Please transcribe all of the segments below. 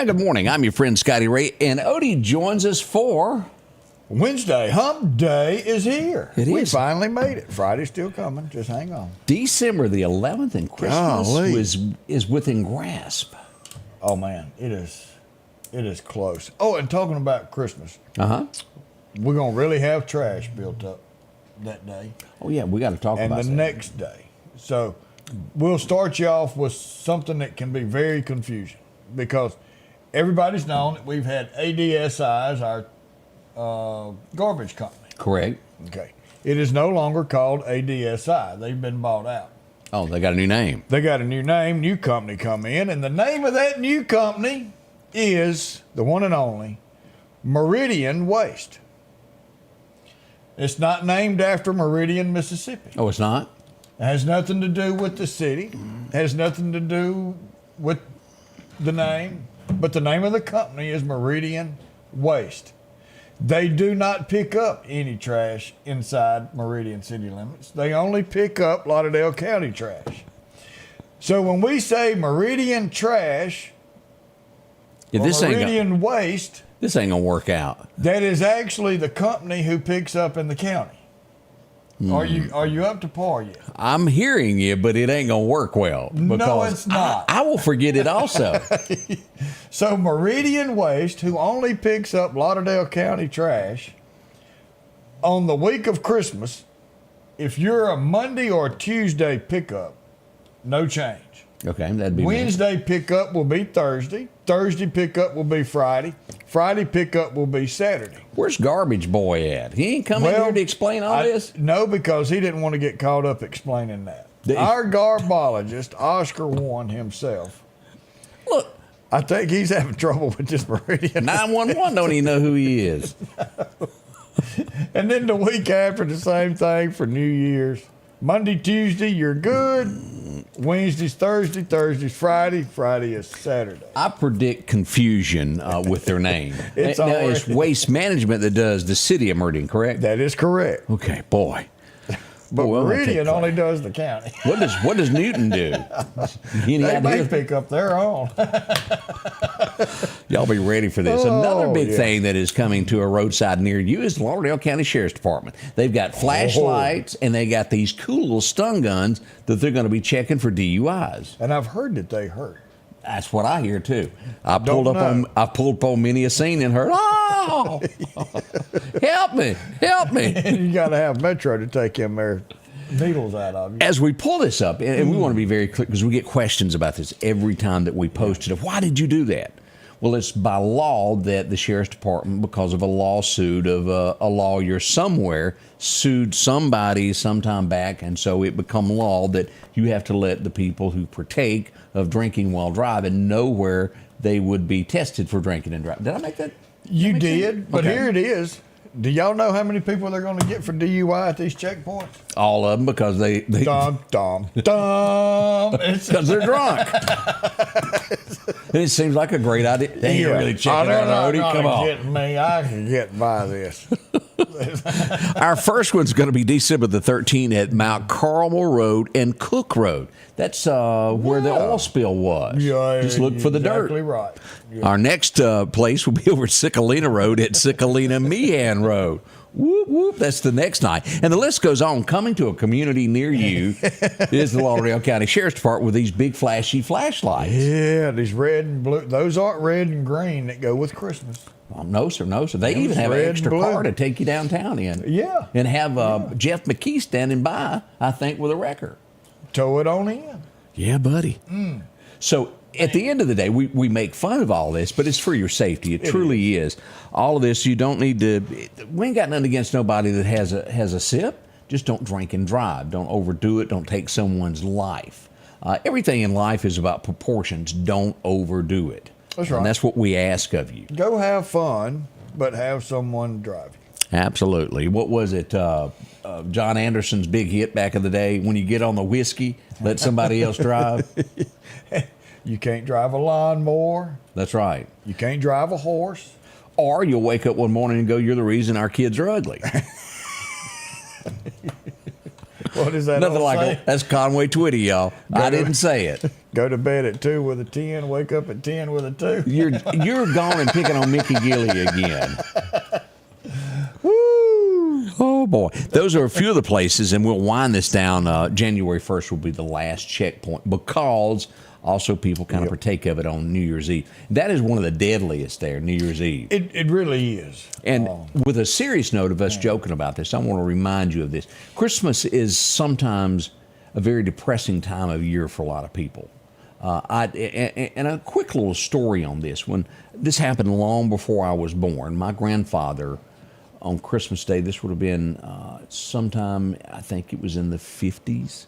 Good morning. I'm your friend Scotty Ray, and Odie joins us for Wednesday. Hump Day is here. We is. finally made it. Friday's still coming. Just hang on. December the 11th, and Christmas is within grasp. Oh man, it is. It is close. Oh, and talking about Christmas, we're gonna really have trash built up that day. Oh yeah, we got to talk about that. And the next day. So we'll start you off with something that can be very confusing because everybody's known that we've had ADSI as our garbage company. Correct. Okay. It is no longer called ADSI. They've been bought out. Oh, they got a new name. They got a new name, new company come in, and the name of that new company is the one and only Meridian Waste. It's not named after Meridian, Mississippi. Oh, it's not? It has nothing to do with the city. It has nothing to do with the name. But the name of the company is Meridian Waste. They do not pick up any trash inside Meridian city limits. They only pick up Lauderdale County trash. So when we say Meridian trash or Meridian Waste, this ain't gonna work out. that is actually the company who picks up in the county. Are you up to par yet? I'm hearing you, but it ain't gonna work well. No, it's not. I will forget it also. So Meridian Waste, who only picks up Lauderdale County trash, on the week of Christmas, if you're a Monday or Tuesday pickup, no change. Okay, that'd be Wednesday pickup will be Thursday. Thursday pickup will be Friday. Friday pickup will be Saturday. Where's Garbage Boy at? He ain't coming here to explain all this? No, because he didn't want to get caught up explaining that. Our garbologist, Oscar Warren himself, look, I think he's having trouble with this Meridian. 911 don't even know who he is. And then the week after, the same thing for New Year's. Monday, Tuesday, you're good. Wednesday's Thursday, Thursday's Friday, Friday is Saturday. I predict confusion with their name. It's Waste Management that does the city of Meridian, correct? That is correct. Okay, boy. But Meridian only does the county. What does Newton do? They may pick up their own. Y'all be ready for this. Another big thing that is coming to a roadside near you is the Lauderdale County Sheriff's Department. They've got flashlights and they got these cool little stun guns that they're going to be checking for DUIs. And I've heard that they hurt. That's what I hear too. I pulled up on many a scene and heard, oh, help me. And you got to have Metro to take them their needles out of you. As we pull this up, and we want to be very clear because we get questions about this every time that we post it. Why did you do that? Well, it's by law that the Sheriff's Department, because of a lawsuit of a lawyer somewhere, sued somebody sometime back, and so it become law that you have to let the people who partake of drinking while driving know where they would be tested for drinking and driving. Did I make that? You did, but here it is. Do y'all know how many people they're going to get for DUI at these checkpoints? All of them, because they dum, dum, dum. Because they're drunk. It seems like a great idea. They ain't really checking out Odie. Come on. Getting me. I can get by this. Our first one's going to be December the 13th at Mount Carmel Road and Cook Road. That's where the oil spill was. Yeah, just look for the dirt. Exactly right. Yeah. Our next place will be over Sicalina Road at Sicalina Meehan Road. Whoop, whoop. That's the next night. And the list goes on. Coming to a community near you is the Lauderdale County Sheriff's Department with these big flashy flashlights. Yeah, these red and blue. Those aren't red and green that go with Christmas. No, sir, no, sir. They even have an extra car to take you downtown in. Yeah. And have Jeff McKee standing by, I think, with a wrecker. Tow it on in. Yeah, buddy. So at the end of the day, we make fun of all this, but it's for your safety. It truly is. All of this, you don't need to. We ain't got nothing against nobody that has a sip. just don't drink and drive. Don't overdo it. Don't take someone's life. Everything in life is about proportions. Don't overdo it. That's right. And that's what we ask of you. Go have fun, but have someone drive you. Absolutely. What was it? John Anderson's big hit back in the day. When you get on the whiskey, let somebody else drive. You can't drive a lawnmower. That's right. You can't drive a horse. Or you'll wake up one morning and go, "You're the reason our kids are ugly." What is that? Nothing like it. That's Conway Twitty, y'all. I didn't say it. Go to bed at 2 with a 10, wake up at 10 with a 2. You're gone and picking on Mickey Gilly again. Woo! Oh, boy. Those are a few of the places, and we'll wind this down. January 1st will be the last checkpoint because also people kind of partake of it on New Year's Eve. That is one of the deadliest there, New Year's Eve. It really is. And with a serious note of us joking about this, I want to remind you of this. Christmas is sometimes a very depressing time of year for a lot of people. And a quick little story on this. When this happened long before I was born, my grandfather on Christmas Day, this would have been sometime, I think it was in the 50s.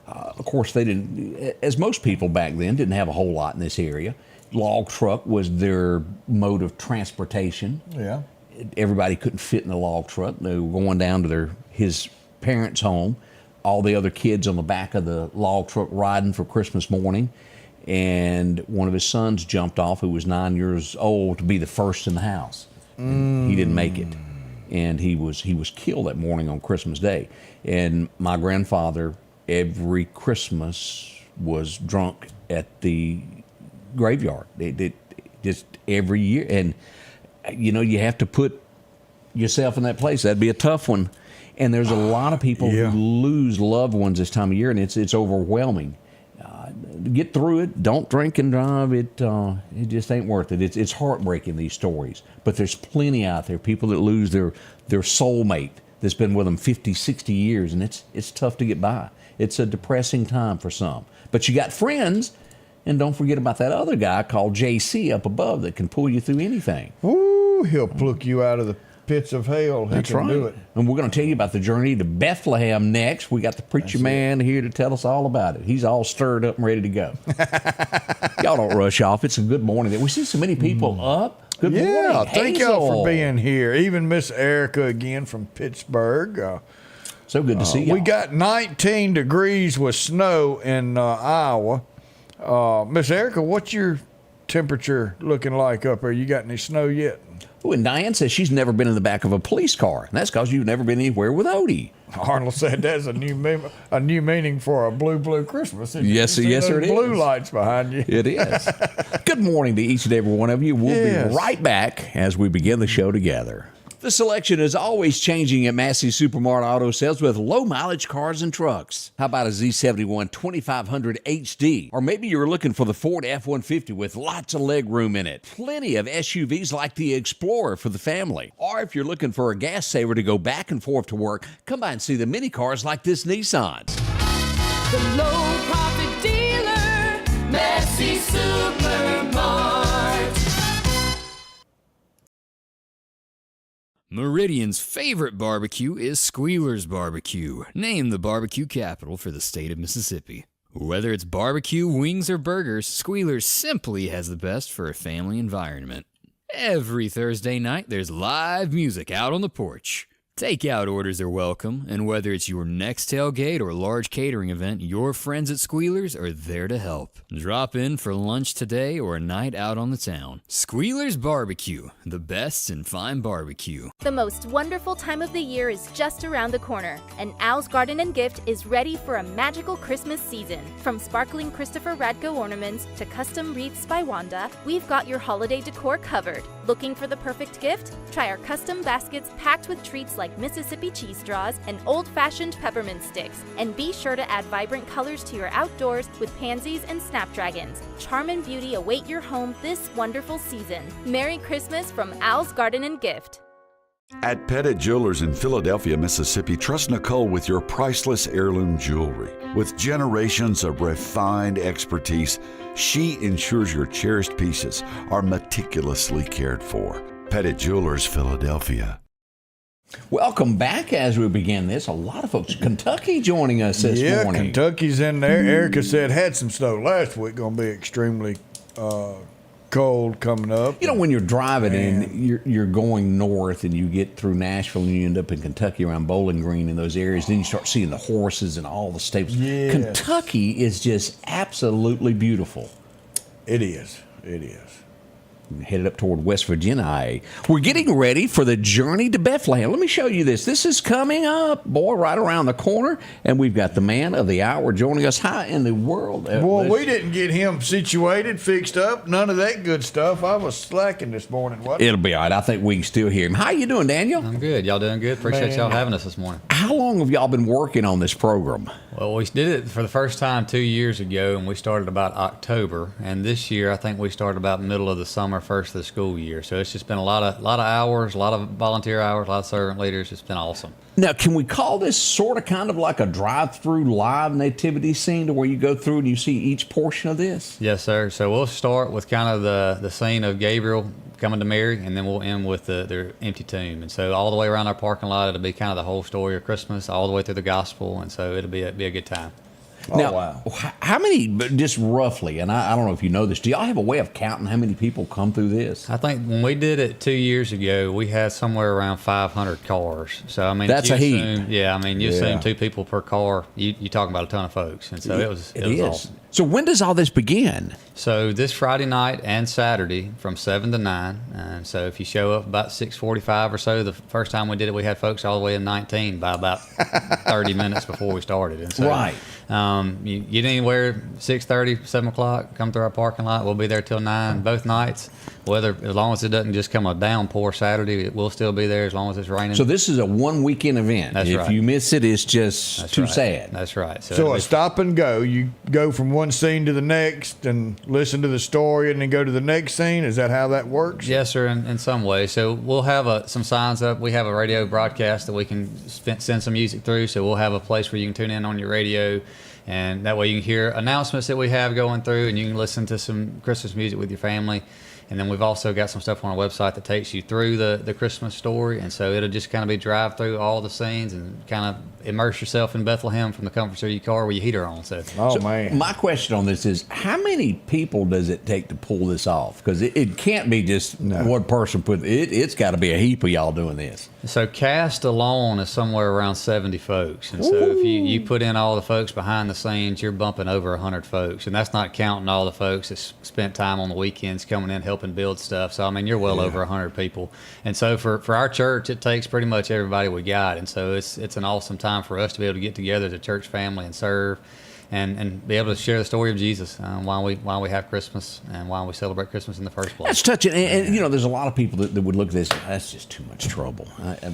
Of course, they didn't, as most people back then, didn't have a whole lot in this area. Log truck was their mode of transportation. Yeah. Everybody couldn't fit in the log truck. They were going down to his parents' home. All the other kids on the back of the log truck riding for Christmas morning. And one of his sons jumped off, who was 9 years old, to be the first in the house. He didn't make it. And he was killed that morning on Christmas Day. And my grandfather, every Christmas, was drunk at the graveyard. It just every year. And, you know, you have to put yourself in that place. That'd be a tough one. And there's a lot of people who lose loved ones this time of year, and it's overwhelming. Get through it. Don't drink and drive. It just ain't worth it. It's heartbreaking, these stories. But there's plenty out there, people that lose their soulmate that's been with them 50, 60 years, and it's tough to get by. It's a depressing time for some. But you got friends, and don't forget about that other guy called JC up above that can pull you through anything. Ooh, he'll pluck you out of the pits of hell. That's right. Do it. And we're going to tell you about the journey to Bethlehem next. We got the preacher man here to tell us all about it. He's all stirred up and ready to go. Y'all don't rush off. It's a good morning. We see so many people up. Good morning. Yeah, thank Hazel. y'all for being here. Even Miss Erica again from Pittsburgh. So good to see you. We got 19 degrees with snow in Iowa. Miss Erica, what's your temperature looking like up there? You got any snow yet? Oh, and Diane says she's never been in the back of a police car. And that's because you've never been anywhere with Odie. Arnold said that's a new meaning for a blue Christmas. Yes, it is. Blue lights behind you. It is. Good morning to each and every one of you. We'll be right back as we begin the show together. The selection is always changing at Massey Supermart Auto Sales with low-mileage cars and trucks. How about a Z71 2500 HD? Or maybe you're looking for the Ford F-150 with lots of leg room in it. Plenty of SUVs like the Explorer for the family. Or if you're looking for a gas saver to go back and forth to work, come by and see the mini cars like this Nissan. The low-profit dealer, Massey Supermart. Meridian's favorite barbecue is Squealer's Barbecue, named the barbecue capital for the state of Mississippi. Whether it's barbecue, wings, or burgers, Squealer's simply has the best for a family environment. Every Thursday night, there's live music out on the porch. Takeout orders are welcome, and whether it's your next tailgate or large catering event, your friends at Squealer's are there to help. Drop in for lunch today or a night out on the town. Squealer's Barbecue, the best in fine barbecue. The most wonderful time of the year is just around the corner, and Al's Garden and Gift is ready for a magical Christmas season. From sparkling Christopher Radko ornaments to custom wreaths by Wanda, we've got your holiday decor covered. Looking for the perfect gift? Try our custom baskets packed with treats like Mississippi cheese straws and old-fashioned peppermint sticks. And be sure to add vibrant colors to your outdoors with pansies and snapdragons. Charm and beauty await your home this wonderful season. Merry Christmas from Al's Garden and Gift. At Pettit Jewelers in Philadelphia, Mississippi, trust Nicole with your priceless heirloom jewelry. With generations of refined expertise, she ensures your cherished pieces are meticulously cared for. Pettit Jewelers, Philadelphia. Welcome back as we begin this. A lot of folks, Kentucky joining us this morning. Kentucky's in there. Erica said had some snow last week. Going to be extremely cold coming up. You know, when you're driving and you're going north and you get through Nashville and you end up in Kentucky around Bowling Green and those areas, then you start seeing the horses and all the stables. Yes. Kentucky is just absolutely beautiful. It is. It is. Headed up toward West Virginia. We're getting ready for the journey to Bethlehem. Let me show you this. This is coming up, boy, right around the corner. And we've got the man of the hour joining us. How in the world? Boy, we didn't get him situated, fixed up, none of that good stuff. I was slacking this morning. It'll be all right. I think we can still hear him. How you doing, Daniel? I'm good. Y'all doing good? Appreciate y'all having us this morning. How long have y'all been working on this program? Well, we did it for the first time 2 years ago, and we started about October. And this year, I think we started about middle of the summer, first of the school year. So it's just been a lot of hours, a lot of volunteer hours, a lot of servant leaders. It's been awesome. Now, can we call this sort of kind of like a drive-through live nativity scene to where you go through and you see each portion of this? Yes, sir. So we'll start with kind of the scene of Gabriel coming to Mary, and then we'll end with their empty tomb. And so all the way around our parking lot, it'll be kind of the whole story of Christmas, all the way through the gospel. And so it'll be a good time. Now, wow. How many, just roughly, and I don't know if you know this, do y'all have a way of counting how many people come through this? I think when we did it 2 years ago, we had somewhere around 500 cars. So, I mean, that's a heap. You assume 2 people per car. You're talking about a ton of folks. And so it was awesome. So when does all this begin? So this Friday night and Saturday from 7 to 9. And so if you show up about 6:45 or so, the first time we did it, we had folks all the way in 19 by about 30 minutes before we started. And so, right. You get anywhere 6:30, 7 o'clock, come through our parking lot. We'll be there till 9 both nights. As long as it doesn't just come a downpour Saturday, it will still be there as long as it's raining. So this is a one-weekend event. That's if right. you miss it, it's just too sad. That's right. So a stop and go. You go from one scene to the next and listen to the story and then go to the next scene. Is that how that works? Yes, sir, in some way. So we'll have some signs up. We have a radio broadcast that we can send some music through. So we'll have a place where you can tune in on your radio. And that way you can hear announcements that we have going through, and you can listen to some Christmas music with your family. And then we've also got some stuff on our website that takes you through the Christmas story. And so it'll just kind of be drive through all the scenes and kind of immerse yourself in Bethlehem from the comfort of your car with your heater on. So man. My question on this is, how many people does it take to pull this off? Because it can't be just one person put it. It's got to be a heap of y'all doing this. So cast alone is somewhere around 70 folks. And so if you put in all the folks behind the scenes, you're bumping over 100 folks. And that's not counting all the folks that spent time on the weekends coming in helping build stuff. So, I mean, you're well over 100 people. And so for our church, it takes pretty much everybody we got. And so it's an awesome time for us to be able to get together as a church family and serve and be able to share the story of Jesus, why we have Christmas and why we celebrate Christmas in the first place. That's touching. And you know, there's a lot of people that would look at this, that's just too much trouble.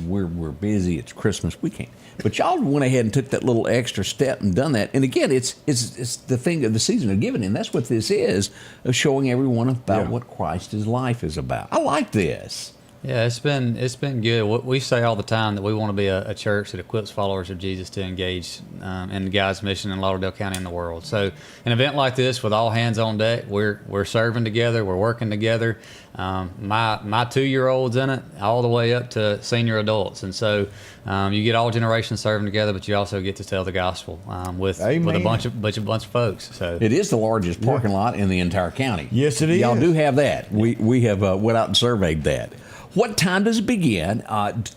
We're busy. It's Christmas. We can't. But y'all went ahead and took that little extra step and done that. And again, it's the thing of the season of giving. And that's what this is, of showing everyone about what Christ's life is about. I like this. Yeah, it's been good. We say all the time that we want to be a church that equips followers of Jesus to engage in God's mission in Lauderdale County and the world. So an event like this with all hands on deck, we're serving together, we're working together. My 2-year-old's in it, all the way up to senior adults, and so you get all generations serving together, but you also get to tell the gospel with a bunch of folks. So it is the largest parking lot in the entire county. Yes, it is. Y'all do have that. We have went out and surveyed that. What time does it begin?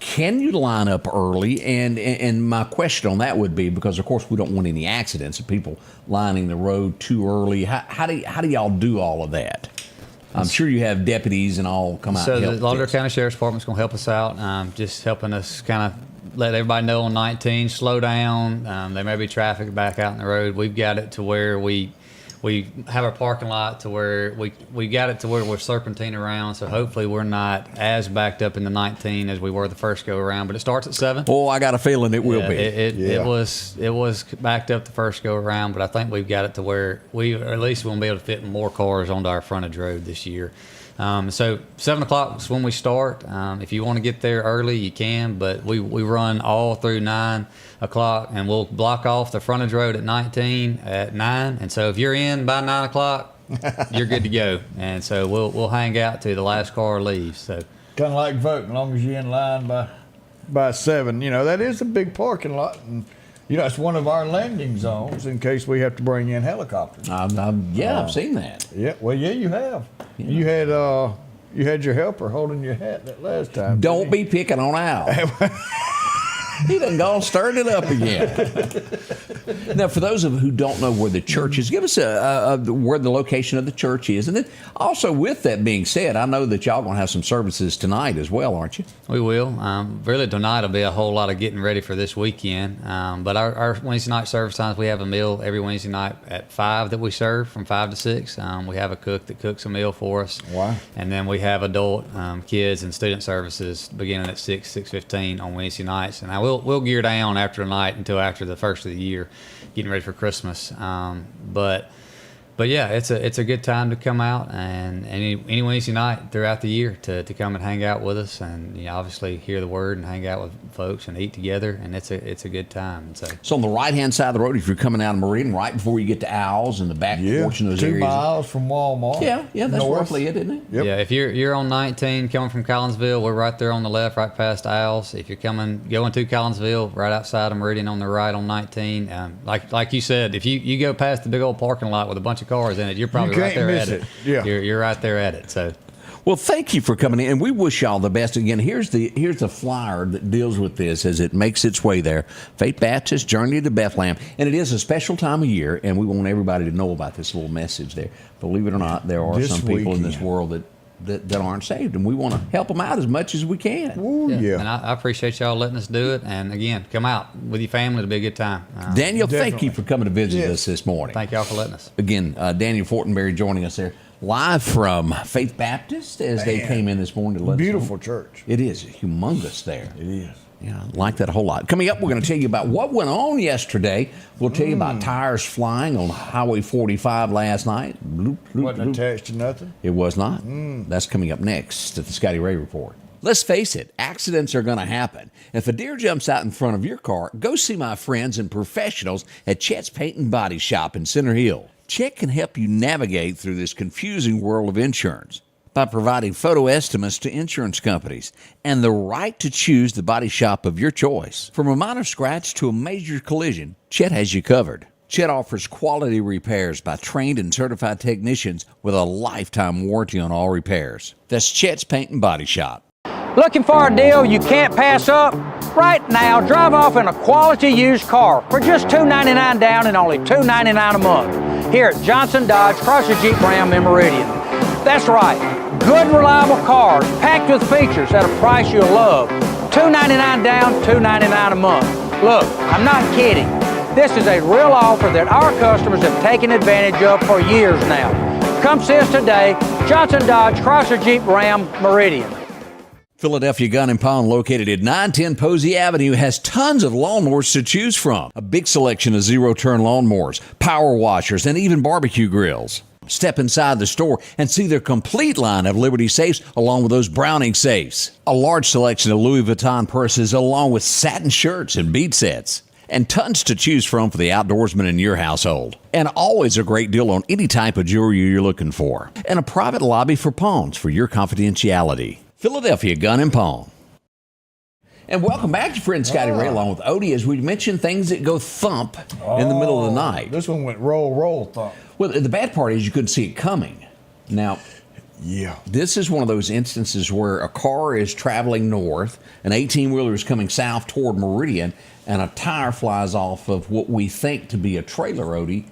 Can you line up early? And my question on that would be, because of course we don't want any accidents of people lining the road too early. How do y'all do all of that? I'm sure you have deputies and all come out. So and help the Lauderdale County Sheriff's Department's going to help us out, just helping us kind of let everybody know on 19, slow down. There may be traffic back out in the road. We've got it to where we have our parking lot to where we got it to where we're serpentine around, so hopefully we're not as backed up in the 19 as we were the first go around. But it starts at 7. Oh, I got a feeling it will be. It was backed up the first go around, but I think we've got it to where at least we'll be able to fit more cars onto our frontage road this year. So 7 o'clock is when we start. If you want to get there early, you can, but we run all through 9 o'clock, and we'll block off the frontage road at 19 at 9. And so if you're in by 9 o'clock, you're good to go. And so we'll hang out till the last car leaves. So kind of like voting, as long as you're in line by by 7. You know, that is a big parking lot, and you know, it's one of our landing zones in case we have to bring in helicopters. I've seen that. Yeah, well, yeah, you have. Yeah. You had your helper holding your hat that last time. Don't be picking on Al. He done gone stirred it up again. Now, for those of you who don't know where the church is, give us where the location of the church is. And then also, with that being said, I know that y'all going to have some services tonight as well, aren't you? We will. Really, tonight will be a whole lot of getting ready for this weekend. But our Wednesday night service times, we have a meal every Wednesday night at 5 that we serve from 5 to 6. We have a cook that cooks a meal for us. Wow. And then we have adult, kids, and student services beginning at 6:15 on Wednesday nights. And we'll gear down after tonight until after the first of the year, getting ready for Christmas. But yeah, it's a good time to come out and any Wednesday night throughout the year to come and hang out with us, and you know, obviously hear the word and hang out with folks and eat together, and it's a good time. And so on the right hand side of the road, if you're coming out of Meridian, right before you get to Owls and the back portion of those 2 areas. 2 miles from Walmart. Yeah, that's north. roughly it, isn't it? Yep. Yeah, if you're on 19 coming from Collinsville, we're right there on the left, right past Owls. If you're going to Collinsville, right outside of Meridian on the right on 19. Like you said, if you go past the big old parking lot with a bunch of cars in it, you're probably right there at it. Yeah. You're right there at it. So, well, thank you for coming in, and we wish y'all the best. Again, here's the flyer that deals with this as it makes its way there. Faith Baptist Journey to Bethlehem, and it is a special time of year, and we want everybody to know about this little message there. Believe it or not, there are some people in this world that aren't saved, and we want to help them out as much as we can. Ooh, yeah. And I appreciate y'all letting us do it. And again, come out with your family. It'll be a good time. Daniel, thank Definitely. you for coming to visit us this morning. Thank y'all for letting us. Again, Daniel Fortenberry joining us there live from Faith Baptist as they came in this morning to let us know. Beautiful church. It is humongous there. It is. Yeah, I like that a whole lot. Coming up, we're going to tell you about what went on yesterday. We'll tell you about tires flying on Highway 45 last night. Bloop, bloop, Wasn't bloop. attached to nothing. It was not. That's coming up next at the Scotty Ray Report. Let's face it, accidents are going to happen. If a deer jumps out in front of your car, go see my friends and professionals at Chet's Paint and Body Shop in Center Hill. Chet can help you navigate through this confusing world of insurance by providing photo estimates to insurance companies and the right to choose the body shop of your choice. From a minor scratch to a major collision, Chet has you covered. Chet offers quality repairs by trained and certified technicians with a lifetime warranty on all repairs. That's Chet's Paint and Body Shop. Looking for a deal you can't pass up? Right now, drive off in a quality used car for just $299 down and only $299 a month here at Johnson Dodge Chrysler Jeep Ram in Meridian. That's right, good reliable cars packed with features at a price you'll love. $299 down, $299 a month. Look, I'm not kidding. This is a real offer that our customers have taken advantage of for years now. Come see us today, Johnson Dodge Chrysler Jeep Ram Meridian. Philadelphia Gun and Pawn, located at 910 Posey Avenue, has tons of lawnmowers to choose from. A big selection of zero-turn lawnmowers, power washers, and even barbecue grills. Step inside the store and see their complete line of Liberty safes along with those Browning safes. A large selection of Louis Vuitton purses along with satin shirts and bead sets. And tons to choose from for the outdoorsman in your household. And always a great deal on any type of jewelry you're looking for. And a private lobby for pawns for your confidentiality. Philadelphia Gun and Pawn. And welcome back to friend Scotty Ray along with Odie as we mentioned things that go thump in the middle of the night. This one went roll, roll, thump. Well, the bad part is you couldn't see it coming. Now, Yeah. this is one of those instances where a car is traveling north, an 18-wheeler is coming south toward Meridian, and a tire flies off of what we think to be a trailer, Odie.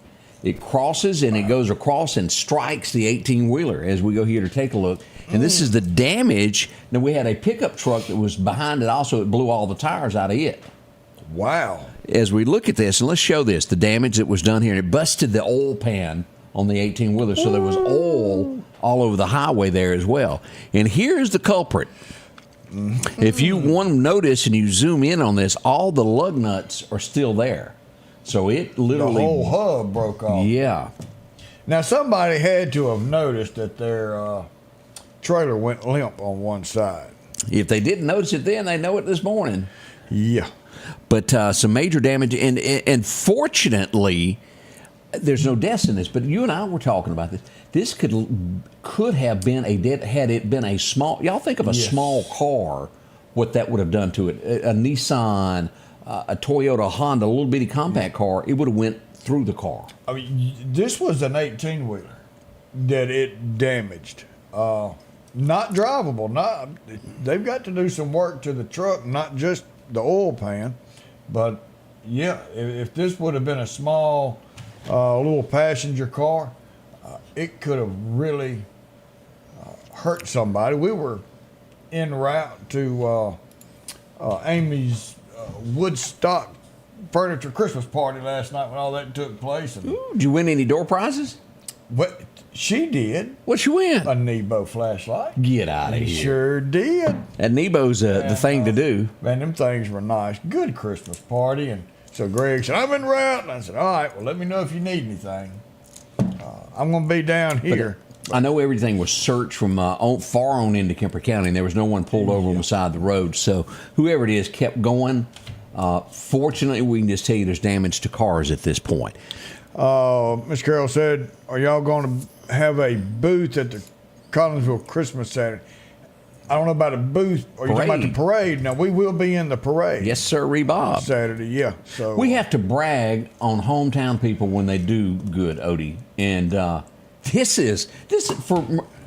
It crosses and it goes across and strikes the 18-wheeler as we go here to take a look. And this is the damage. Now, we had a pickup truck that was behind it also. It blew all the tires out of it. Wow. As we look at this, and let's show this, the damage that was done here. And it busted the oil pan on the 18-wheeler, so there was oil all over the highway there as well. And here's the culprit. If you want to notice and you zoom in on this, all the lug nuts are still there. So it literally... The whole hub broke off. Yeah. Now, somebody had to have noticed that their trailer went limp on one side. If they didn't notice it then, they know it this morning. Yeah. But some major damage. And fortunately, there's no deaths in this. But you and I were talking about this. This could have been a death had it been a small... Y'all think of a small car what that would have done to it. A Nissan, a Toyota, a Honda, a little bitty compact car, it would have went through the car. I mean, this was an 18-wheeler that it damaged. Not drivable. They've got to do some work to the truck, not just the oil pan. But yeah, if this would have been a small little passenger car, it could have really hurt somebody. We were en route to Amy's Woodstock furniture Christmas party last night when all that took place. And Ooh, did you win any door prizes? what she did, What you win? a Nebo flashlight. Get out of He here. sure did. And Nebo's the thing to do. Man, them things were nice. Good Christmas party. And so Greg said, I'm en route. And I said, all right, well, let me know if you need anything. I'm going to be down here. I know everything was searched from far on into Kemper County, and there was no one pulled over on the side of the road. So whoever it is kept going. Fortunately, we can just tell you there's damage to cars at this point. Miss Carroll said, are y'all going to have a booth at the Collinsville Christmas Saturday? I don't know about a booth. Are you talking about the parade? Now, we will be in the parade. Yes, sir, Bob. Saturday, yeah. So We have to brag on hometown people when they do good, Odie. And this is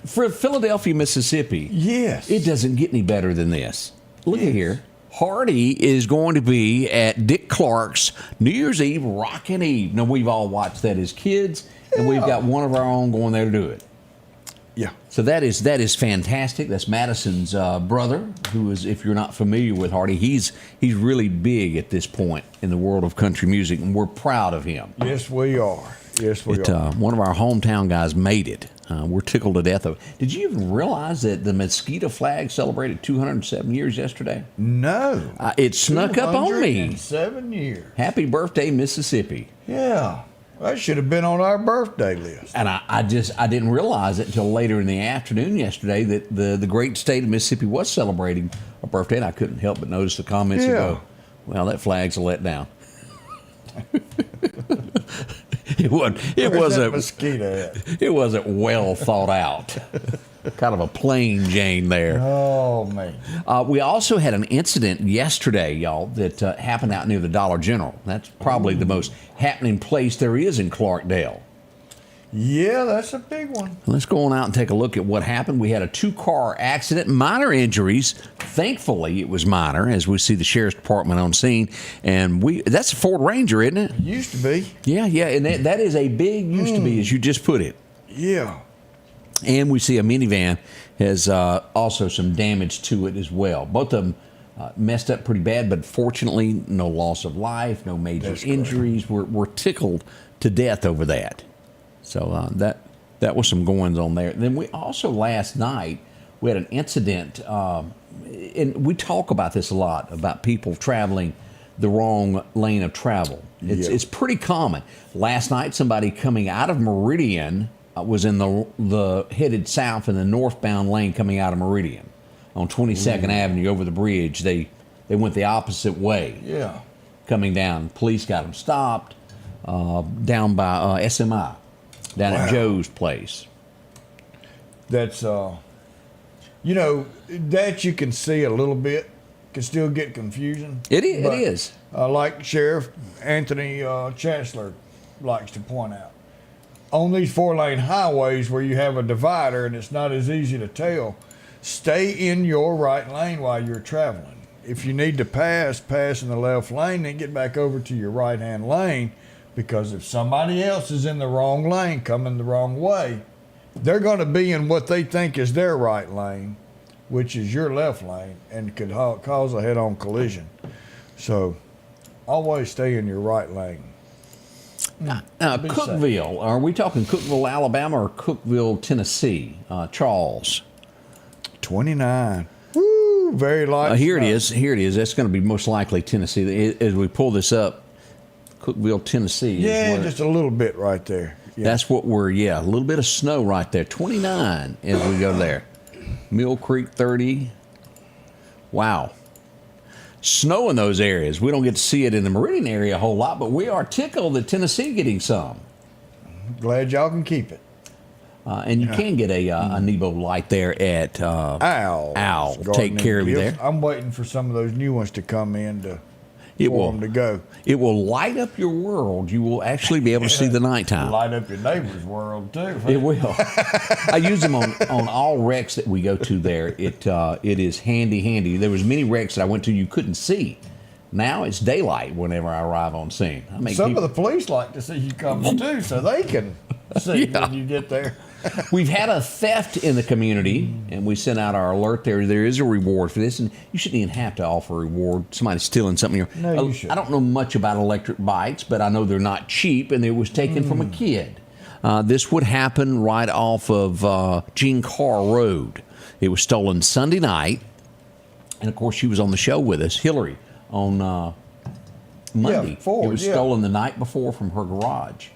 for Philadelphia, Mississippi. Yes. It doesn't get any better than this. Look at here. Hardy is going to be at Dick Clark's New Year's Eve Rockin' Eve. Now, we've all watched that as kids, and we've got one of our own going there to do it. Yeah. So that is fantastic. That's Madison's brother, who is, if you're not familiar with Hardy, he's really big at this point in the world of country music, and we're proud of him. Yes, we are. Yes, we are. One of our hometown guys made it. We're tickled to death of it. Did you even realize that the Mosquito flag celebrated 207 years yesterday? No. It snuck up on me. 7 years. Happy birthday, Mississippi. Yeah. That should have been on our birthday list. And I didn't realize it until later in the afternoon yesterday that the great state of Mississippi was celebrating a birthday, and I couldn't help but notice the comments and go, well, that flag's a letdown. It wasn't well thought out. Kind of a plain Jane there. Oh, man. We also had an incident yesterday, y'all, that happened out near the Dollar General. That's probably the most happening place there is in Clarkdale. Yeah, that's a big one. Let's go on out and take a look at what happened. We had a 2-car accident, minor injuries. Thankfully, it was minor, as we see the sheriff's department on scene. And that's a Ford Ranger, isn't it? Used to be. Yeah, and that is a big used to be, as you just put it. Yeah. And we see a minivan has also some damage to it as well. Both of them messed up pretty bad, but fortunately, no loss of life, no major injuries. We're tickled to death over that. So that was some goings on there. Then we also last night we had an incident, and we talk about this a lot about people traveling the wrong lane of travel. It's pretty common. Last night, somebody coming out of Meridian was in the headed south in the northbound lane coming out of Meridian on 22nd Avenue over the bridge. They went the opposite way. Yeah. Coming down, police got them stopped down by SMI. Down at Joe's place. That's, that you can see a little bit, can still get confusion. It is. Like Sheriff Anthony Chancellor likes to point out. On these 4-lane highways where you have a divider and it's not as easy to tell, stay in your right lane while you're traveling. If you need to pass in the left lane, then get back over to your right-hand lane. Because if somebody else is in the wrong lane, coming the wrong way, they're going to be in what they think is their right lane, which is your left lane, and could cause a head-on collision. So always stay in your right lane. Cookeville, are we talking Cookeville, Alabama, or Cookeville, Tennessee? Charles. 29. Woo, very light. Here it is. That's going to be most likely Tennessee. As we pull this up, Cookeville, Tennessee. Yeah, just a little bit right there. Yeah. That's what a little bit of snow right there. 29 as we go there. Mill Creek, 30. Wow. Snow in those areas. We don't get to see it in the Meridian area a whole lot, but we are tickled that Tennessee getting some. Glad y'all can keep it. And you can get a Nebo light there at Owl. Owl. Take care of you there. I'm waiting for some of those new ones to come in for them to go. It will light up your world. You will actually be able to see the nighttime. Light up your neighbor's world too. It will. I use them on all wrecks that we go to there. It is handy. There was many wrecks that I went to you couldn't see. Now it's daylight whenever I arrive on scene. Some of the police like to see you coming too, so they can see when you get there. We've had a theft in the community, and we sent out our alert there. There is a reward for this, and you shouldn't even have to offer a reward. Somebody's stealing something. No, you shouldn't. I don't know much about electric bikes, but I know they're not cheap, and it was taken from a kid. This would happen right off of Gene Carr Road. It was stolen Sunday night, and of course she was on the show with us, Hillary, on Monday. It was stolen the night before from her garage.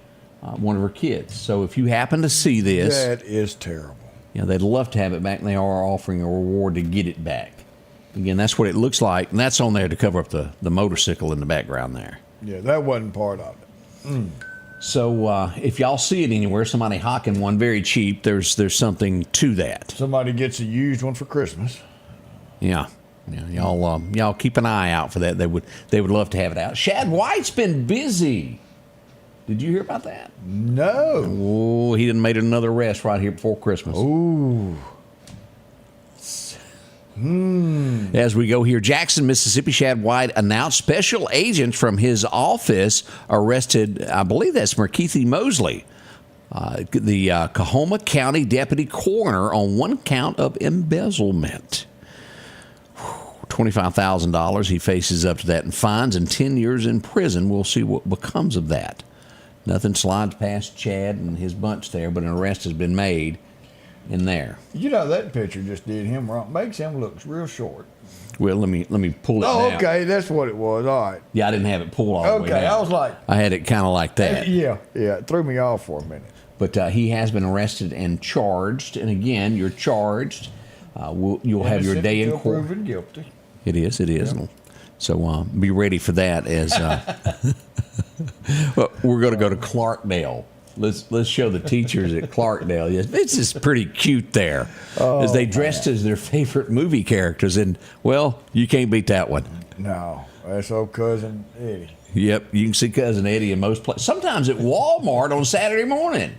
One of her kids. So if you happen to see this, that is terrible. Yeah, they'd love to have it back, and they are offering a reward to get it back. Again, that's what it looks like, and that's on there to cover up the motorcycle in the background there. Yeah, that wasn't part of it. So if y'all see it anywhere, somebody hawking one very cheap, there's something to that. Somebody gets a used one for Christmas. Yeah. Y'all keep an eye out for that. They would love to have it out. Shad White's been busy. Did you hear about that? No. Oh, he done made another arrest right here before Christmas. Ooh. As we go here, Jackson, Mississippi, Shad White announced special agents from his office arrested, I believe that's Markeithy Mosley, the Coahoma County Deputy Coroner, on one count of embezzlement. $25,000. He faces up to that in fines and 10 years in prison. We'll see what becomes of that. Nothing slides past Chad and his bunch there, but an arrest has been made in there. You know, that picture just did him wrong. Makes him look real short. Well, let me pull it down. Okay, that's what it was. All right. Yeah, I didn't have it pulled all the way down. Okay, I was like... I had it kind of like that. Yeah, it threw me off for a minute. But he has been arrested and charged. And again, you're charged. You'll have your day in court. Proven guilty. It is. Yep. So be ready for that as... well, we're going to go to Clarkdale. Let's show the teachers at Clarkdale. Yes, this is pretty cute there, as they dressed as their favorite movie characters, and well, you can't beat that one. No, that's old cousin Eddie. Yep, you can see cousin Eddie in most places. Sometimes at Walmart on Saturday morning.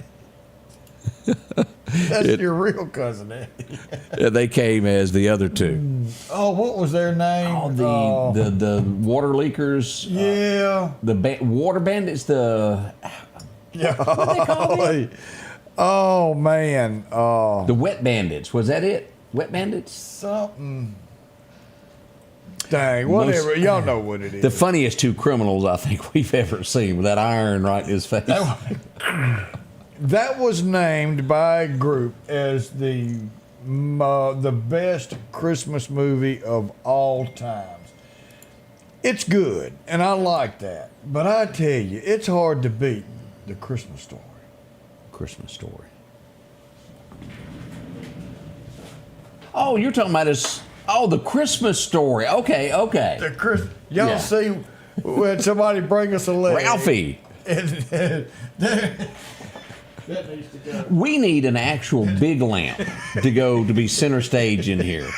That's your real cousin Eddie. Yeah, they came as the other two. Oh, what was their name? Oh, the water leakers. Yeah. The water bandits. Yeah. What do they call them? Oh man. The wet bandits. Was that it? Wet bandits? Something. Dang, whatever. Y'all know what it is. The funniest two criminals I think we've ever seen, with that iron right in his face. That was named by a group as the best Christmas movie of all times. It's good, and I like that. But I tell you, it's hard to beat The Christmas Story. Christmas Story. Oh, you're talking about this. Oh, The Christmas Story. Okay. Y'all see when somebody bring us a letter. Ralphie. That needs to go. We need an actual big lamp to be center stage in here.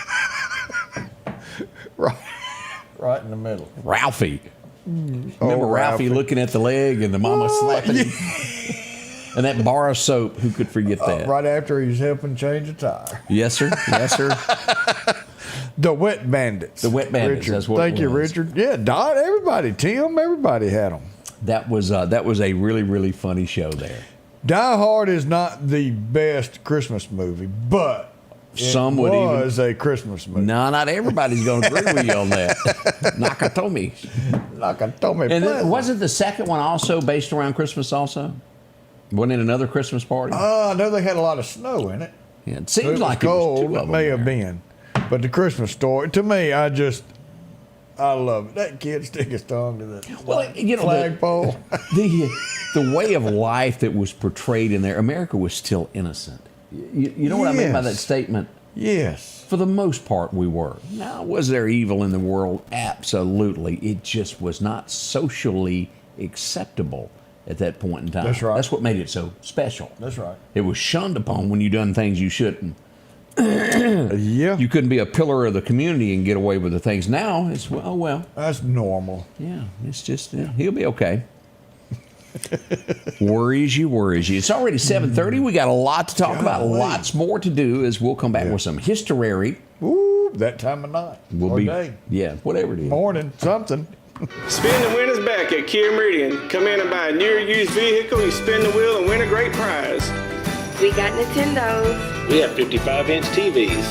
Right in the middle. Ralphie. Remember Ralphie looking at the leg and the mama slapping him? And that bar of soap, who could forget that? Right after he's helping change a tire. Yes, sir. The Wet Bandits. The Wet Bandits, Richard. that's what Thank you, Richard. Yeah, Don, everybody. Tim, everybody had them. That was a really, really funny show there. Die Hard is not the best Christmas movie, but Some it would was a Christmas movie. No, not everybody's going to agree with you on that. Nakatomi. And then, wasn't the second one also based around Christmas also? Wasn't it another Christmas party? I know they had a lot of snow in it. Yeah, it seems It was like cold. it was two of It them may there. have been. But the Christmas Story, to me, I love it. That kid stick his tongue to the flagpole. The way of life that was portrayed in there, America was still innocent. You know what I mean by that statement? Yes. For the most part, we were. Now, was there evil in the world? Absolutely. It just was not socially acceptable at that point in time. That's right. That's what made it so special. That's right. It was shunned upon when you done things you shouldn't. Yeah. You couldn't be a pillar of the community and get away with the things. Now it's well. That's normal. Yeah, it's just he'll be okay. worries you. It's already 7:30. We got a lot to talk about. Lots more to do as we'll come back with some history. Ooh, that time of night. Or day. Yeah, whatever it is. Morning, something. Spin the winners back at Kia Meridian. Come in and buy a new or used vehicle, you spin the wheel and win a great prize. We got Nintendos. We have 55-inch TVs.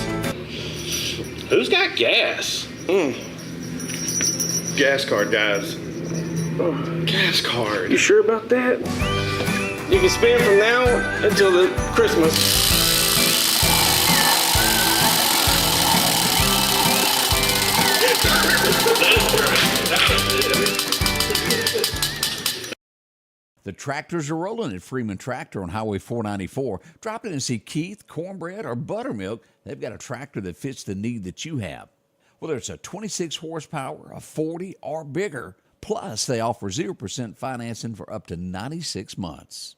Who's got gas? Gas card, guys. Gas card. You sure about that? You can spin from now until the Christmas. The tractors are rolling at Freeman Tractor on Highway 494. Drop in and see Keith, Cornbread, or Buttermilk. They've got a tractor that fits the need that you have. Whether it's a 26 horsepower, a 40, or bigger. Plus, they offer 0% financing for up to 96 months.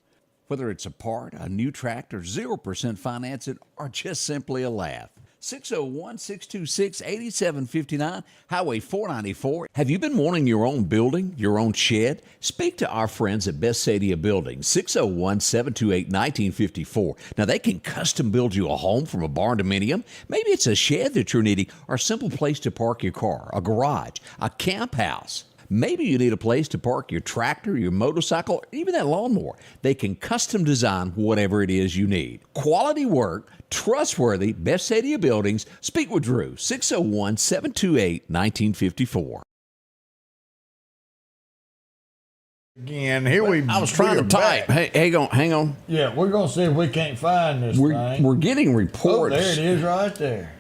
Whether it's a part, a new tractor, 0% financing, or just simply a laugh. 601-626-8759, Highway 494. Have you been wanting your own building, your own shed? Speak to our friends at Best Sadia Building, 601-728-1954. Now, they can custom build you a home from a barn dominium. Maybe it's a shed that you're needing or a simple place to park your car, a garage, a camp house. Maybe you need a place to park your tractor, your motorcycle, or even that lawnmower. They can custom design whatever it is you need. Quality work, trustworthy, Best Sadia Buildings. Speak with Drew, 601-728-1954. Again, here I was trying to type. Hey, hang on. Yeah, we're going to see if we can't find this thing. We're getting reports. Oh, there it is right there.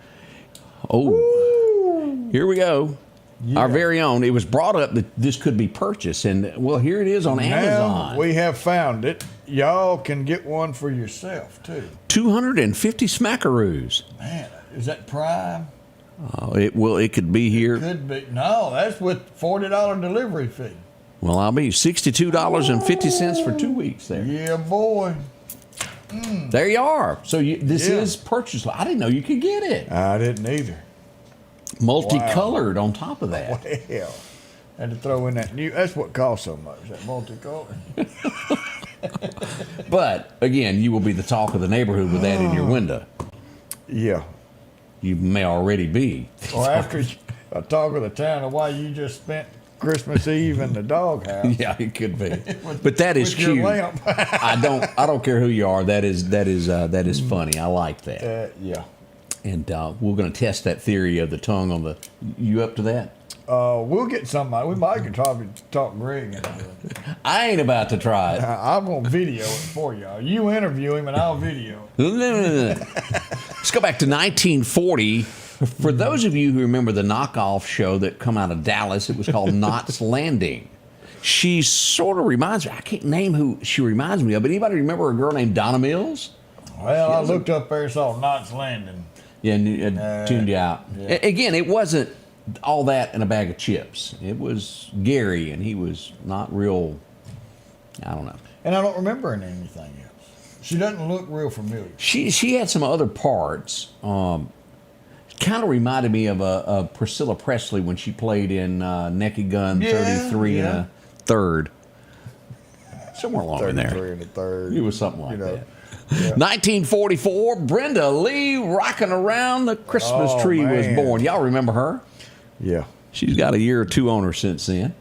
Oh, Woo. Here we go. Yeah. Our very own. It was brought up that this could be purchased, and well, here it is on Amazon. Now we have found it. Y'all can get one for yourself too. 250 smackaroos. Man, is that Prime? It could be here. Could be. No, that's with $40 delivery fee. Well, I'll be $62.50 for 2 weeks there. Yeah, boy. There you are. So this is purchase. I didn't know you could get it. I didn't either. Multicolored on top of that. Well, had to throw in that new. That's what costs so much. That multicolored. But again, you will be the talk of the neighborhood with that in your window. Yeah. You may already be. Well, after I talk of the town of why you just spent Christmas Eve in the doghouse. Yeah, it could be. But that is with your cute. lamp. I don't care who you are. That is funny. I like that. Yeah. And we're going to test that theory of the tongue on the. You up to that? We'll get somebody. We might could probably talk Greg into it. I ain't about to try it. I'm going to video it for y'all. You interview him and I'll video it. Let's go back to 1940. For those of you who remember the knockoff show that come out of Dallas, it was called Knots Landing. She sort of reminds me. I can't name who she reminds me of, but anybody remember a girl named Donna Mills? Well, I looked up there and saw Knots Landing. Yeah, and tuned you out. Yeah. Again, it wasn't all that in a bag of chips. It was Gary, and he was not real, I don't know. And I don't remember anything else. She doesn't look real familiar. She had some other parts. Kind of reminded me of Priscilla Presley when she played in Naked Gun 33 and a third. Somewhere along in there. 33 and a third. It was something like that. Yeah. 1944, Brenda Lee rocking around the Christmas tree was born. Y'all remember her? Yeah. She's got a year or two on her since then.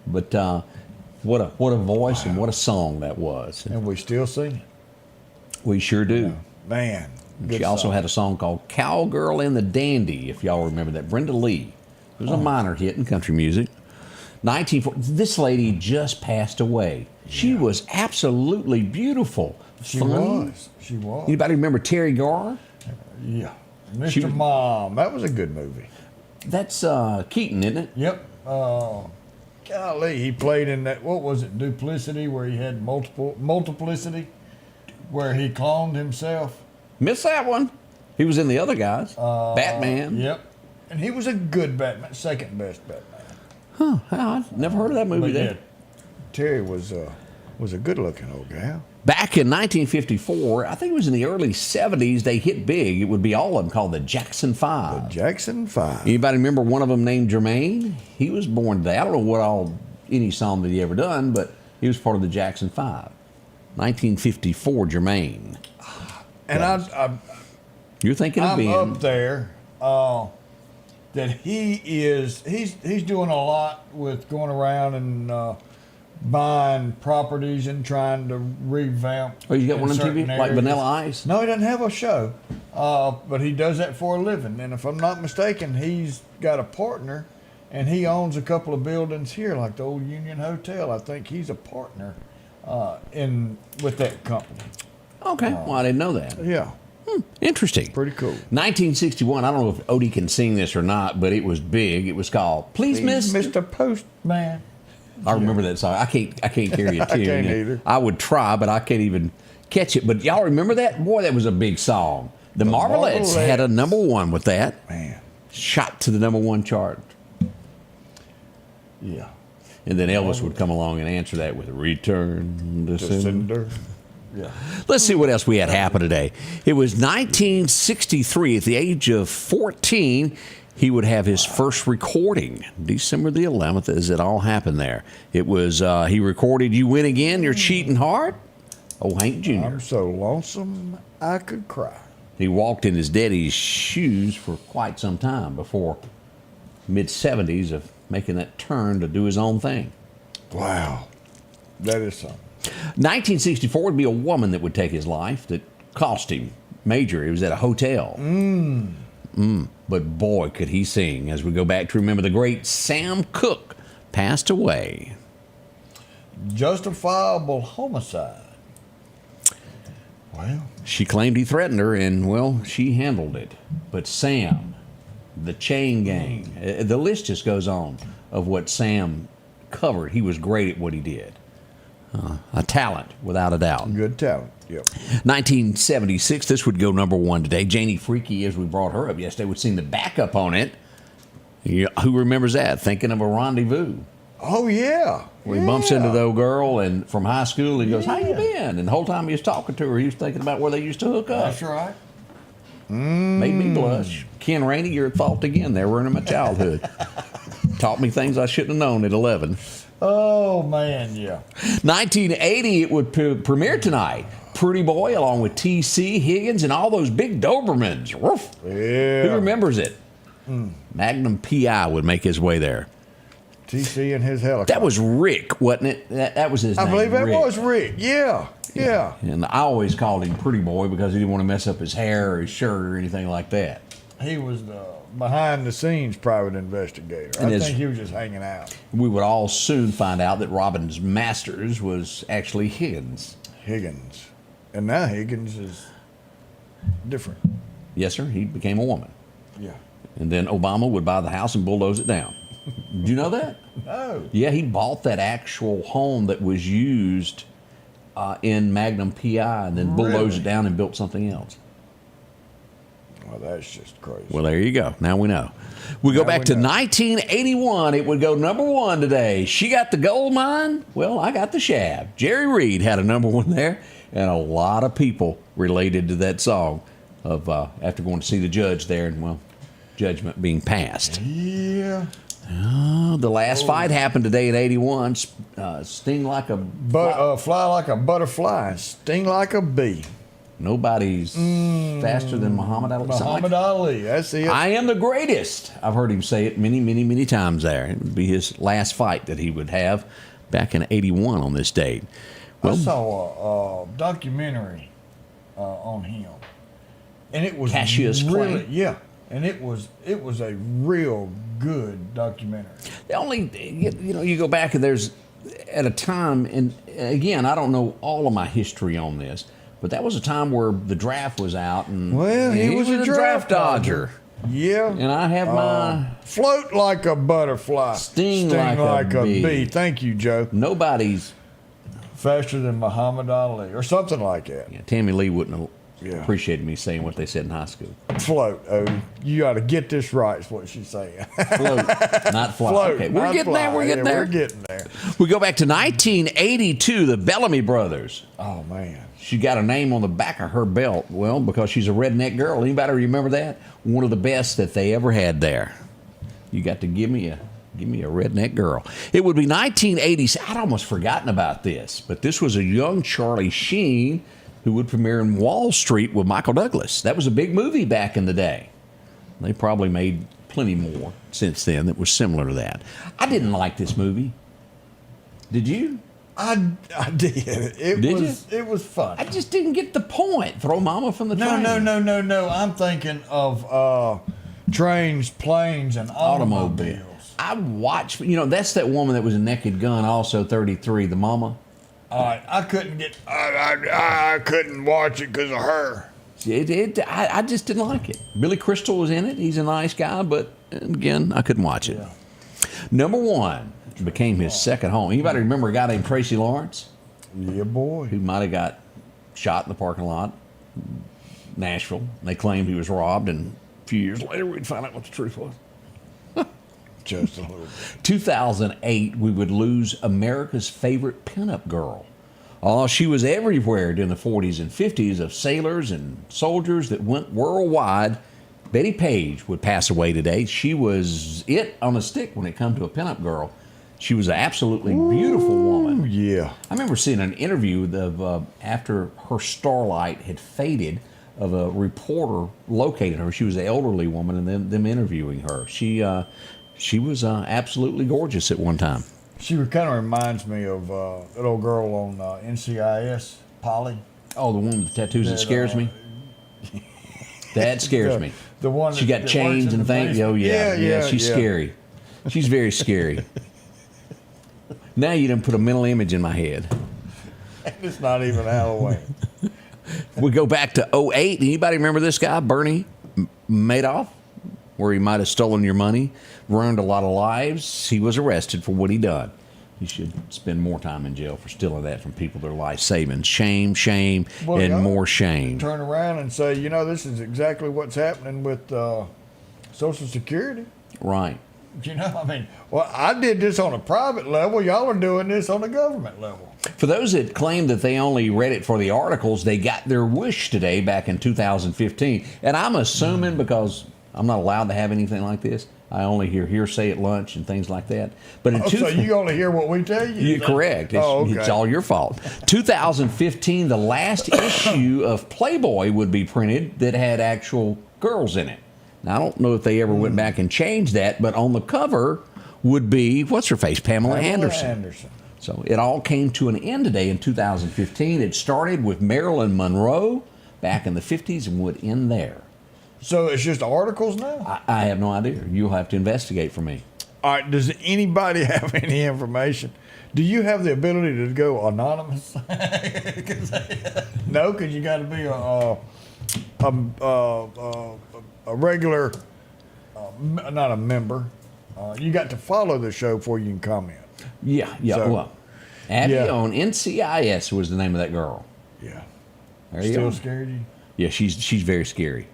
But what a voice and what a song that was. And we still sing it. We sure do. Yeah. Man. She also had a song called Cowgirl and the Dandy, if y'all remember that. Brenda Lee. It was a minor hit in country music. 1940. This lady just passed away. She was absolutely beautiful. She funny. was. She was. Anybody remember Terry Garr? Yeah. Mr. Mom. That was a good movie. That's Keaton, isn't it? Yep. Golly, he played in that, what was it, Duplicity, where he had multiplicity, where he cloned himself. Missed that one. He was in the other guys. Batman. Yep. And he was a good Batman, second best Batman. Huh. I've never heard of that movie But then. yeah, Terry was Was a good-looking old gal. Back in 1954, I think it was in the early 70s, they hit big. It would be all of them called the Jackson Five. The Jackson Five. Anybody remember one of them named Jermaine? He was born today. I don't know any song that he ever done, but he was part of the Jackson Five. 1954, Jermaine. And You're thinking of I'm being up there. That he's doing a lot with going around and buying properties and trying to revamp. Oh, you got one on TV certain like areas. Vanilla Ice? No, he doesn't have a show, but he does that for a living. And if I'm not mistaken, he's got a partner, and he owns a couple of buildings here, like the old Union Hotel. I think he's a partner with that company. Okay, well, I didn't know that. Yeah. Interesting. Pretty cool. 1961, I don't know if Odie can sing this or not, but it was big. It was called Please Miss Mr. Postman. I remember that song. I can't carry a tune. I can't either. I would try, but I can't even catch it. But y'all remember that? Boy, that was a big song. The Marvelettes had a #1 with that. Man. Shot to the #1 chart. Yeah. And then Elvis would come along and answer that with Return to Sender. Yeah. Let's see what else we had happen today. It was 1963. At the age of 14, he would have his first recording. December the 11th, as it all happened there. It was, he recorded You Win Again, You're Cheating Hard. Oh, Hank Jr. I'm so lonesome I could cry. He walked in his daddy's shoes for quite some time before mid-70s of making that turn to do his own thing. Wow. That is something. 1964 would be a woman that would take his life that cost him major. It was at a hotel. But boy, could he sing. As we go back to remember the great Sam Cooke passed away. Justifiable homicide. Well, She claimed he threatened her, and, well, she handled it. But Sam, the chain gang, the list just goes on of what Sam covered. He was great at what he did. A talent, without a doubt. good talent. Yep. 1976, this would go #1 today. Janie Freaky, as we brought her up yesterday, would sing the backup on it. Yeah, who remembers that? Thinking of a Rendezvous. Oh, yeah. Where he bumps into the old girl and from high school, he goes, how you been? And the whole time he was talking to her, he was thinking about where they used to hook up. That's right. Made me blush. Ken Rainey, you're at fault again. They're ruining my childhood. Taught me things I shouldn't have known at 11. Oh, man, yeah. 1980, it would premiere tonight. Pretty Boy, along with T.C. Higgins and all those big Dobermans. Woof. Yeah. Who remembers it? Magnum P.I. would make his way there. T.C. and his helicopter. That was Rick, wasn't it? That was his name. I believe that Rick. was Rick. Yeah. Yeah. And I always called him Pretty Boy because he didn't want to mess up his hair or his shirt or anything like that. He was the behind-the-scenes private investigator. And I think he was just hanging out. We would all soon find out that Robin's Masters was actually Higgins. Higgins. And now Higgins is different. Yes, sir. He became a woman. Yeah. And then Obama would buy the house and bulldoze it down. Did you know that? No. Yeah, he bought that actual home that was used in Magnum P.I. and then bulldozed it down and built something else. Well, that's just crazy. Well, there you go. Now we know. We go back to 1981. It would go #1 today. She got the gold mine. Well, I got the shaft. Jerry Reed had a #1 there, and a lot of people related to that song of after going to see the judge there and, well, judgment being passed. Yeah. Oh, the last fight happened today in 81. Sting like a... fly like a butterfly, sting like a bee. Nobody's faster than Muhammad Ali. Muhammad Ali, that's it. I am the greatest. I've heard him say it many, many, many times there. It would be his last fight that he would have back in 81 on this date. Well, I saw a documentary on him. And it was Cassius Clay. really, yeah. And it was a real good documentary. The only, you go back and there's, at a time, and again, I don't know all of my history on this, but that was a time where the draft was out, and he was a draft dodger. Yeah. And I have my... Float like a butterfly. Sting like a bee. Thank you, Joe. Nobody's... Faster than Muhammad Ali, or something like that. Yeah, Tammy Lee wouldn't have Yeah. appreciated me saying what they said in high school. Float, Odie. You ought to get this right, is what she's saying. Float, not fly. Float, Okay, we're not getting there. fly. We're getting Yeah, there. We're getting there. We go back to 1982, the Bellamy brothers. Oh, man. She got a name on the back of her belt. Well, because she's a redneck girl. Anybody remember that? One of the best that they ever had there. You got to give me a redneck girl. It would be 1980s. I'd almost forgotten about this, but this was a young Charlie Sheen who would premiere in Wall Street with Michael Douglas. That was a big movie back in the day. They probably made plenty more since then that was similar to that. I didn't like this movie. Did you? I did. It was fun. I just didn't get the point. Throw mama from the train. No. I'm thinking of trains, planes, and automobiles. I watched, that's that woman that was in Naked Gun, also 33, the mama. All right, I couldn't watch it because of her. I just didn't like it. Billy Crystal was in it. He's a nice guy, but again, I couldn't watch it. Yeah. Number one became his second home. Anybody remember a guy named Tracy Lawrence? Yeah, boy. Who might have got shot in the parking lot, Nashville. They claimed he was robbed, and a few years later, we'd find out what the truth was. Just a little bit. 2008, we would lose America's favorite pinup girl. Oh, she was everywhere during the 40s and 50s of sailors and soldiers that went worldwide. Betty Page would pass away today. She was it on a stick when it come to a pinup girl. She was an absolutely beautiful woman. Yeah. I remember seeing an interview of after her starlight had faded of a reporter located her. She was an elderly woman, and them interviewing her. She was absolutely gorgeous at one time. She kind of reminds me of that old girl on NCIS, Polly. Oh, the one with the tattoos that scares me? That scares me. The one she got chains and things. Oh, yeah. She's scary. She's very scary. Now you done put a mental image in my head. It's not even Halloween. We go back to 2008. Anybody remember this guy, Bernie Madoff? Where he might have stolen your money, ruined a lot of lives. He was arrested for what he done. He should spend more time in jail for stealing that from people, their life savings. Shame, and more shame. Turn around and say, this is exactly what's happening with Social Security. Right. I did this on a private level. Y'all are doing this on a government level. For those that claim that they only read it for the articles, they got their wish today back in 2015. And I'm assuming because I'm not allowed to have anything like this. I only hear hearsay at lunch and things like that. But in so you only hear what we tell you? You're correct. It's all your fault. 2015, the last issue of Playboy would be printed that had actual girls in it. Now, I don't know if they ever went back and changed that, but on the cover would be, what's her face, Pamela Anderson. So it all came to an end today in 2015. It started with Marilyn Monroe back in the 50s and would end there. So it's just articles now? I have no idea. You'll have to investigate for me. All right. Does anybody have any information? Do you have the ability to go anonymous? No, because you got to be a regular, not a member. You got to follow the show before you can comment. Yeah. Well, Abby on NCIS was the name of that girl. Yeah. Still scared you? Yeah, she's very scary.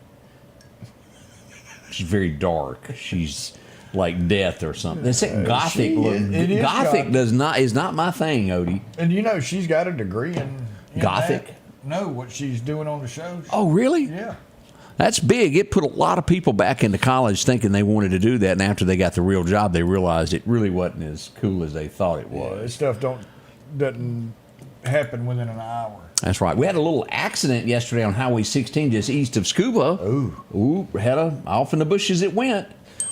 She's very dark. She's like death or something. They say gothic. Gothic is not my thing, Odie. And she's got a degree in gothic. What she's doing on the show. Oh, really? Yeah. That's big. It put a lot of people back into college thinking they wanted to do that, and after they got the real job, they realized it really wasn't as cool as they thought it was. This stuff doesn't happen within an hour. That's right. We had a little accident yesterday on Highway 16 just east of Scuba. Ooh, off in the bushes it went.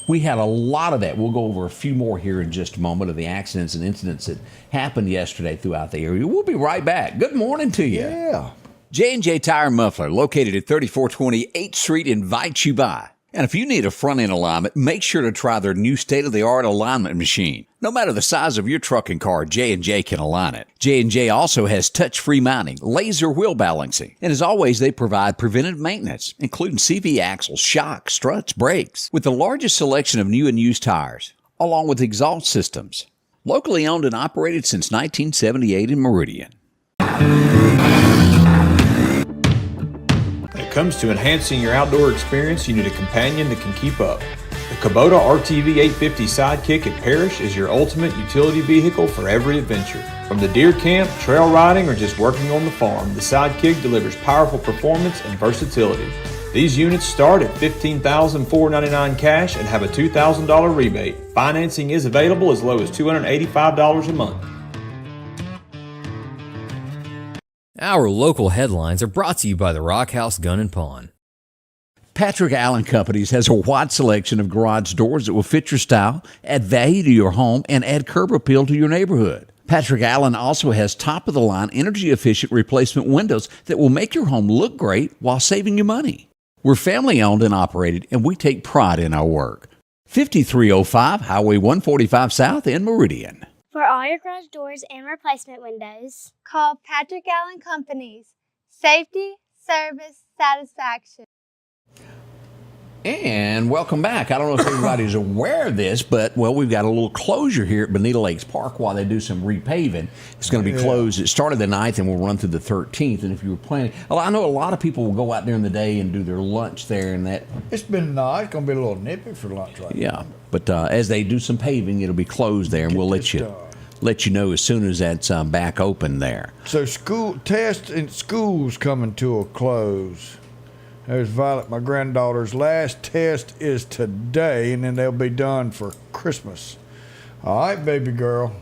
We had a lot of that. We'll go over a few more here in just a moment of the accidents and incidents that happened yesterday throughout the area. We'll be right back. Good morning to you. Yeah. J&J Tire Muffler, located at 3420 8th Street, invites you by. And if you need a front-end alignment, make sure to try their new state-of-the-art alignment machine. No matter the size of your truck and car, J&J can align it. J&J also has touch-free mounting, laser wheel balancing, and as always, they provide preventive maintenance, including CV axles, shocks, struts, brakes, with the largest selection of new and used tires, along with exhaust systems. Locally owned and operated since 1978 in Meridian. comes to enhancing your outdoor experience, you need a companion that can keep up. The Kubota RTV 850 Sidekick at Parrish is your ultimate utility vehicle for every adventure. From the deer camp, trail riding, or just working on the farm, the Sidekick delivers powerful performance and versatility. These units start at $15,499 cash and have a $2,000 rebate. Financing is available as low as $285 a month. Our local headlines are brought to you by the Rock House Gun and Pawn. Patrick Allen Companies has a wide selection of garage doors that will fit your style, add value to your home, and add curb appeal to your neighborhood. Patrick Allen also has top-of-the-line, energy-efficient replacement windows that will make your home look great while saving you money. We're family-owned and operated, and we take pride in our work. 5305 Highway 145 South in Meridian. For all your garage doors and replacement windows, call Patrick Allen Companies. Safety, service, satisfaction. And welcome back. I don't know if everybody's aware of this, but, well, we've got a little closure here at Bonita Lakes Park while they do some repaving. It's going to be closed. It started the 9th and will run through the 13th. And if you were planning, well, I know a lot of people will go out during the day and do their lunch there and that. It's been nice. It's going to be a little nippy for lunch right now. Yeah, but as they do some paving, it'll be closed there, and we'll let you know as soon as that's back open there. So school tests in schools coming to a close. There's Violet, my granddaughter's last test is today, and then they'll be done for Christmas. All right, baby girl,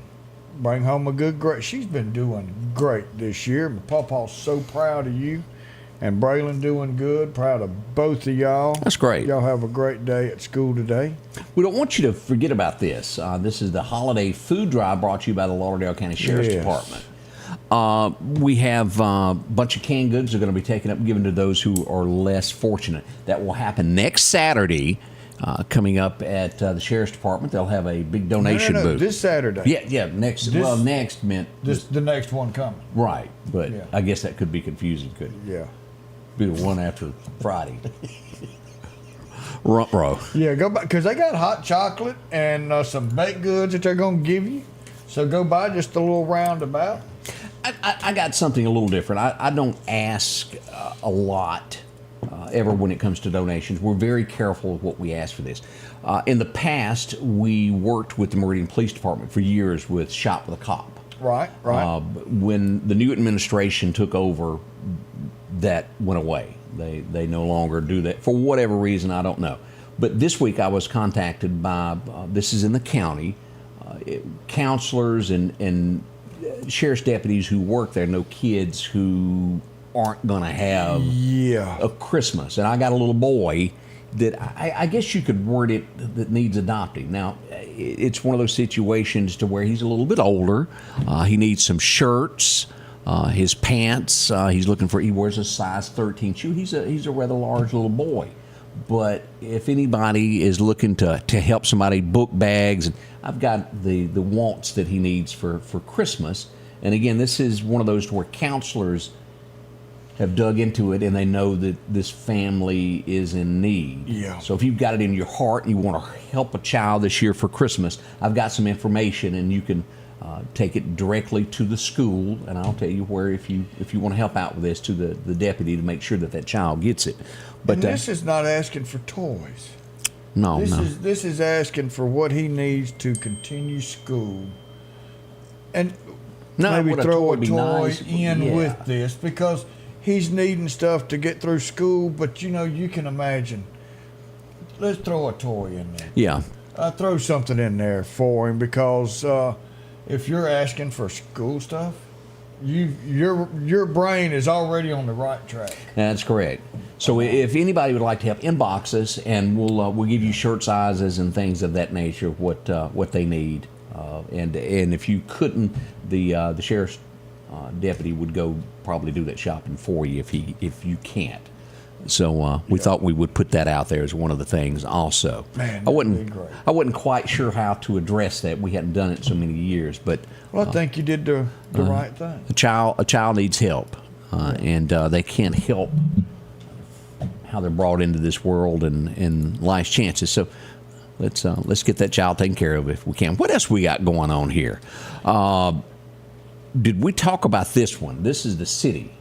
bring home a good grade. She's been doing great this year. My pawpaw's so proud of you, and Braylon doing good. Proud of both of y'all. That's great. Y'all have a great day at school today. We don't want you to forget about this. This is the holiday food drive brought to you by the Lauderdale County Sheriff's Department. We have a bunch of canned goods that are going to be taken up and given to those who are less fortunate. That will happen next Saturday, coming up at the Sheriff's Department. They'll have a big donation booth. This Saturday. Yeah, next. Next meant the next one coming. Right, but I guess that could be confusing, couldn't it? Yeah. Be the one after Friday. Rump row. Yeah, go by, because they got hot chocolate and some baked goods that they're going to give you. So go by just a little roundabout. I got something a little different. I don't ask a lot ever when it comes to donations. We're very careful of what we ask for this. In the past, we worked with the Meridian Police Department for years with Shop with a Cop. Right. When the new administration took over, that went away. They no longer do that. For whatever reason, I don't know. But this week I was contacted by, this is in the county, counselors and sheriff's deputies who work there know kids who aren't going to have a Christmas. And I got a little boy that I guess you could word it that needs adopting. Now, it's one of those situations to where he's a little bit older. He needs some shirts, his pants. He wears a size 13 shoe. He's a rather large little boy. But if anybody is looking to help somebody book bags, and I've got the wants that he needs for Christmas. And again, this is one of those where counselors have dug into it and they know that this family is in need. Yeah. So if you've got it in your heart and you want to help a child this year for Christmas, I've got some information and you can take it directly to the school, and I'll tell you where if you want to help out with this to the deputy to make sure that child gets it. But and this is not asking for toys. No. This is asking for what he needs to continue school, and maybe throw a toy in with this because he's needing stuff to get through school. But you can imagine. Let's throw a toy in there. Yeah. Throw something in there for him because if you're asking for school stuff, your brain is already on the right track. That's correct. So if anybody would like to help, inbox us, and we'll give you shirt sizes and things of that nature, what they need. And if you couldn't, the sheriff's deputy would go probably do that shopping for you if you can't. So we thought we would put that out there as one of the things also. Man, I wasn't quite sure how to address that. We hadn't done it so many years, but I think you did the right thing. A child needs help, and they can't help how they're brought into this world and life's chances. So let's get that child taken care of if we can. What else we got going on here? Did we talk about this one? This is the city.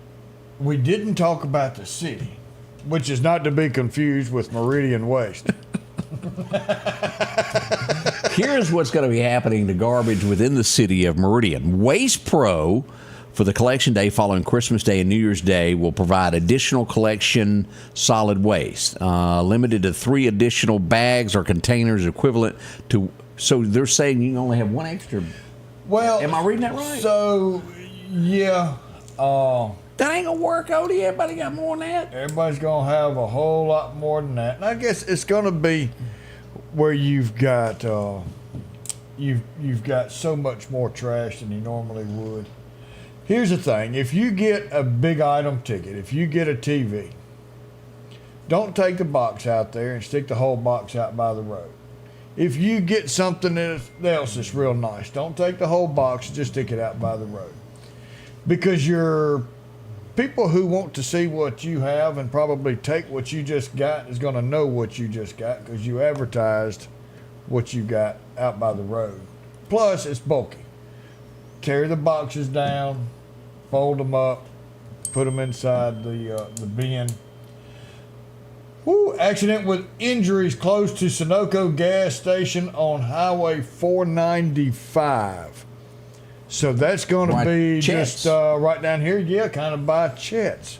We didn't talk about the city. which is not to be confused with Meridian Waste. Here's what's going to be happening to garbage within the city of Meridian. Waste Pro, for the collection day following Christmas Day and New Year's Day, will provide additional collection solid waste, limited to 3 additional bags or containers equivalent to. So they're saying you can only have 1 extra. Well, am I reading that right? So, yeah. That ain't going to work, Odie. Everybody got more than that? Everybody's going to have a whole lot more than that. And I guess it's going to be where you've got you've got so much more trash than you normally would. Here's the thing. If you get a big item ticket, if you get a TV, don't take the box out there and stick the whole box out by the road. If you get something else that's real nice, don't take the whole box and just stick it out by the road. Because your people who want to see what you have and probably take what you just got is going to know what you just got because you advertised what you got out by the road. Plus, it's bulky. Carry the boxes down, fold them up, put them inside the bin. Woo, accident with injuries close to Sunoco gas station on Highway 495. So that's going to be just right down here, yeah, kind of by Chet's.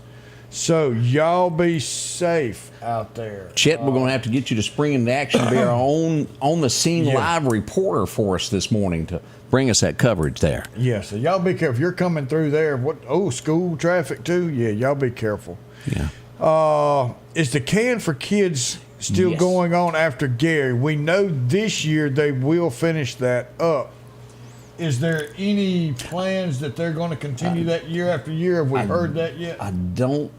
So y'all be safe out there. Chet, we're going to have to get you to spring into action to be our own on-the-scene live reporter for us this morning to bring us that coverage there. Yeah, so y'all be careful. If you're coming through there, school traffic too? Yeah, y'all be careful. Yeah. Is the Can for Kids still going on after Gary? We know this year they will finish that up. Is there any plans that they're going to continue that year after year? Have we heard that yet? I don't.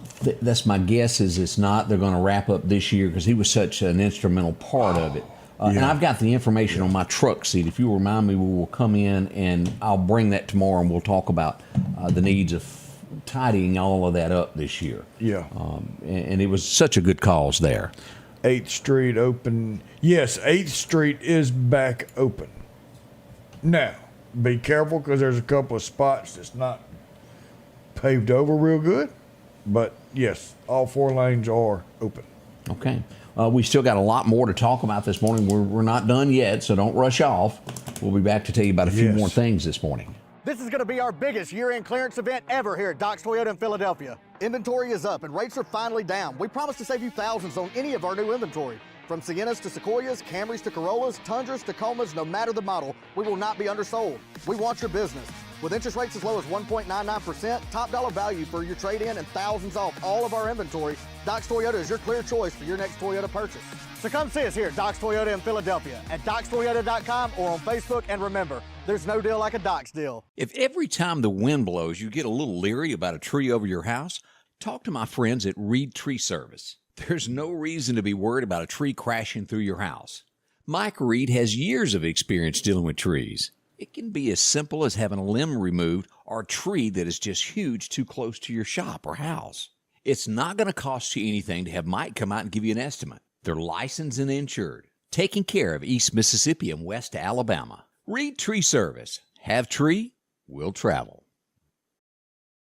That's my guess. Is it's not. They're going to wrap up this year because he was such an instrumental part of it. And I've got the information on my truck seat. If you remind me, we will come in and I'll bring that tomorrow and we'll talk about the needs of tidying all of that up this year. Yeah. And it was such a good cause there. 8th Street open. Yes, 8th Street is back open. Now, be careful because there's a couple of spots that's not paved over real good. But, yes, all 4 lanes are open. Okay. We still got a lot more to talk about this morning. We're not done yet, so don't rush off. We'll be back to tell you about a few more things this morning. This is going to be our biggest year-end clearance event ever here at Doc's Toyota in Philadelphia. Inventory is up and rates are finally down. We promise to save you thousands on any of our new inventory. From Siennas to Sequoias, Camrys to Corollas, Tundras, Tacomas, no matter the model, we will not be undersold. We want your business. With interest rates as low as 1.99%, top dollar value for your trade-in, and thousands off all of our inventory, Doc's Toyota is your clear choice for your next Toyota purchase. So come see us here at Doc's Toyota in Philadelphia at docstoyota.com or on Facebook. And remember, there's no deal like a Doc's deal. If every time the wind blows you get a little leery about a tree over your house, talk to my friends at Reed Tree Service. There's no reason to be worried about a tree crashing through your house. Mike Reed has years of experience dealing with trees. It can be as simple as having a limb removed or a tree that is just huge too close to your shop or house. It's not going to cost you anything to have Mike come out and give you an estimate. They're licensed and insured, taking care of East Mississippi and West Alabama. Reed Tree Service. Have tree, will travel.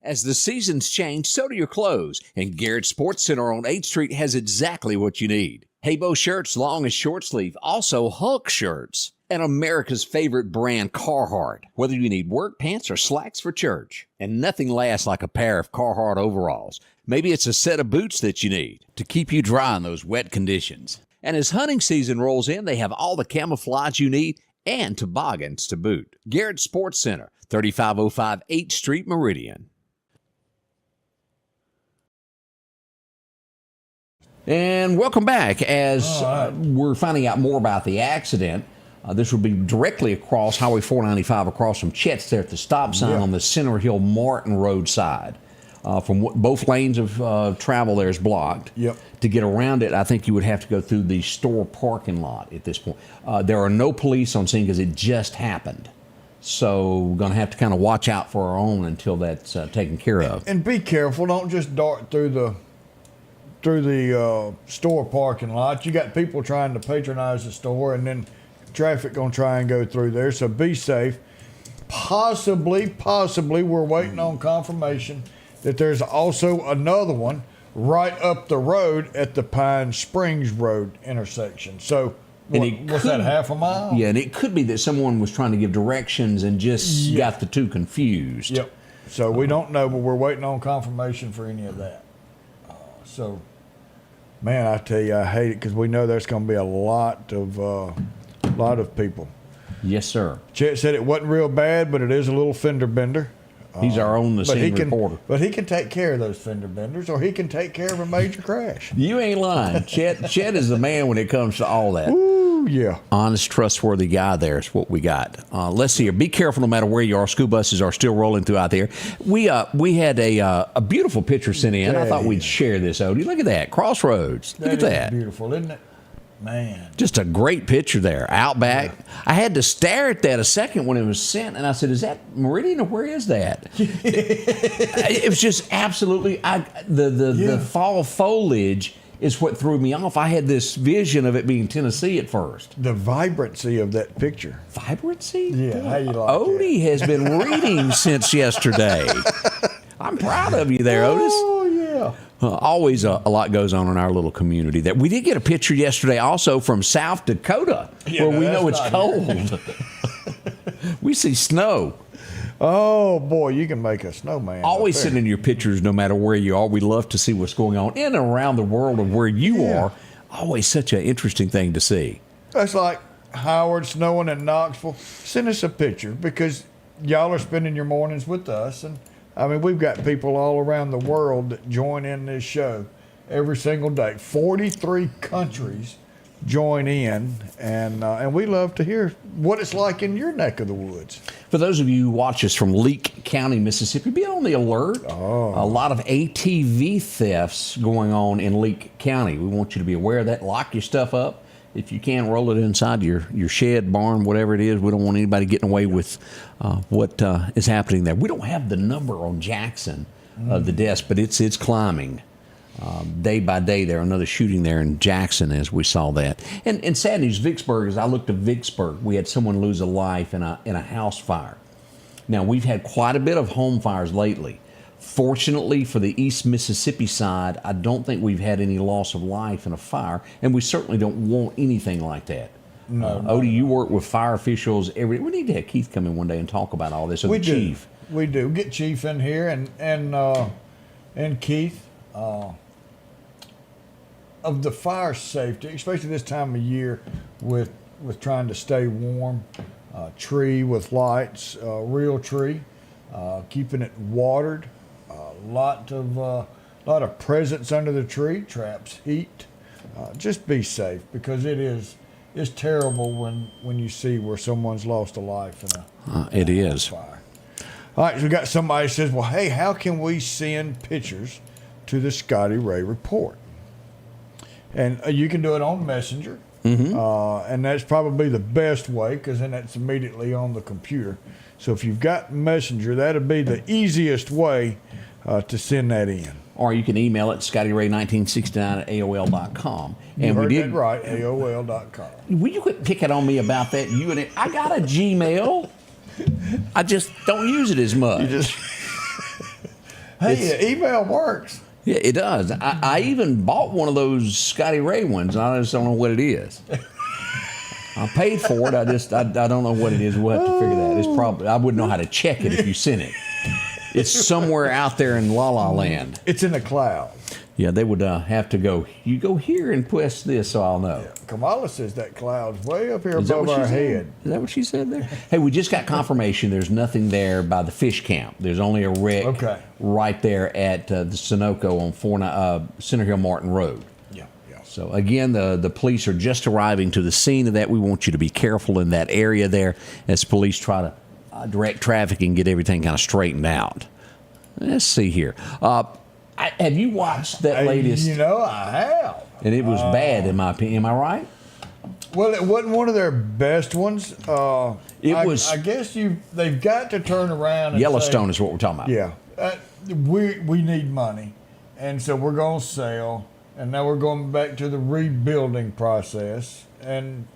As the seasons change, so do your clothes, and Garrett Sports Center on 8th Street has exactly what you need. Haybo shirts, long and short sleeve, also Hulk shirts, and America's favorite brand, Carhartt. Whether you need work pants or slacks for church, and nothing lasts like a pair of Carhartt overalls. Maybe it's a set of boots that you need to keep you dry in those wet conditions. And as hunting season rolls in, they have all the camouflage you need and toboggans to boot. Garrett Sports Center, 3505 8th Street, Meridian. And welcome back. As we're finding out more about the accident, this will be directly across Highway 495 across from Chet's there at the stop sign on the Center Hill Martin Road side. From both lanes of travel there is blocked. To get around it, I think you would have to go through the store parking lot at this point. There are no police on scene because it just happened. So we're going to have to kind of watch out for our own until that's taken care of. And be careful. Don't just dart through the store parking lot. You got people trying to patronize the store, and then traffic going to try and go through there. So be safe. Possibly, we're waiting on confirmation that there's also another one right up the road at the Pine Springs Road intersection. So, what's that, half a mile? Yeah, and it could be that someone was trying to give directions and just got the two confused. Yep. So we don't know, but we're waiting on confirmation for any of that. So, man, I tell you, I hate it because we know there's going to be a lot of people. Yes, sir. Chet said it wasn't real bad, but it is a little fender bender. He's our own the scene reporter. But he can take care of those fender benders, or he can take care of a major crash. You ain't lying. Chet is the man when it comes to all that. Ooh, yeah. Honest, trustworthy guy there is what we got. Let's see here. Be careful no matter where you are. School buses are still rolling through out there. We had a beautiful picture sent in. I thought we'd share this, Odie. Look at that. Crossroads. Look at that. Beautiful, isn't it? Man. Just a great picture there. Outback. Yeah. I had to stare at that a second when it was sent, and I said, is that Meridian or where is that? It was just absolutely, the fall foliage is what threw me off. I had this vision of it being Tennessee at first. The vibrancy of that picture. Vibrancy? Yeah, how you like Odie has been reading since yesterday. I'm proud of you there, Otis. Oh, yeah. Always a lot goes on in our little community. That we did get a picture yesterday also from South Dakota, where we know it's cold. We see snow. Oh, boy, you can make a snowman. Always sending your pictures no matter where you are. We love to see what's going on in and around the world of where you are. Always such an interesting thing to see. That's like Howard snowing in Knoxville. Send us a picture because y'all are spending your mornings with us. And I mean, we've got people all around the world that join in this show every single day. 43 countries join in, and we love to hear what it's like in your neck of the woods. For those of you who watch us from Leake County, Mississippi, be on the alert. A lot of ATV thefts going on in Leake County. We want you to be aware of that. Lock your stuff up. If you can, roll it inside your shed, barn, whatever it is. We don't want anybody getting away with what is happening there. We don't have the number on Jackson of the deaths, but it's climbing day by day. There another shooting there in Jackson as we saw that. And sad news, Vicksburg. As I looked at Vicksburg, we had someone lose a life in a house fire. Now we've had quite a bit of home fires lately. Fortunately for the East Mississippi side, I don't think we've had any loss of life in a fire, and we certainly don't want anything like that. No, Odie, you work with fire officials. We need to have Keith come in one day and talk about all this. We do. Chief. We do. Get Chief in here and Keith of the fire safety, especially this time of year with trying to stay warm. Tree with lights, real tree, keeping it watered. Lot of presents under the tree, traps heat. Just be safe because it's terrible when you see where someone's lost a life in a fire. All right, so we got somebody who says, well, hey, how can we send pictures to the Scotty Ray Report? And you can do it on Messenger. And that's probably the best way because then that's immediately on the computer. So if you've got Messenger, that'll be the easiest way to send that in. Or you can email it, ScottyRay1969@AOL.com. And you heard that right, AOL.com. Will you quit picking on me about that? I got a Gmail. I just don't use it as much. Hey, email works. Yeah, it does. I even bought one of those Scotty Ray ones. I just don't know what it is. I paid for it. I don't know what it is. We'll have to figure that. It's probably I wouldn't know how to check it if you sent it. It's somewhere out there in La La Land. It's in the cloud. Yeah, they would have to go. You go here and press this, so I'll know. Yeah. Kamala says that cloud's way up here above our head. Is that what she said there? Hey, we just got confirmation. There's nothing there by the fish camp. There's only a wreck right there at the Sunoco on Center Hill Martin Road. Yeah. So again, the police are just arriving to the scene of that. We want you to be careful in that area there as police try to direct traffic and get everything kind of straightened out. Let's see here. Have you watched that latest? I have. And it was bad, in my opinion. Am I right? Well, it wasn't one of their best ones. I guess they've got to turn around and Yellowstone is what we're talking about. Yeah. We need money, and so we're going to sell, and now we're going back to the rebuilding process. And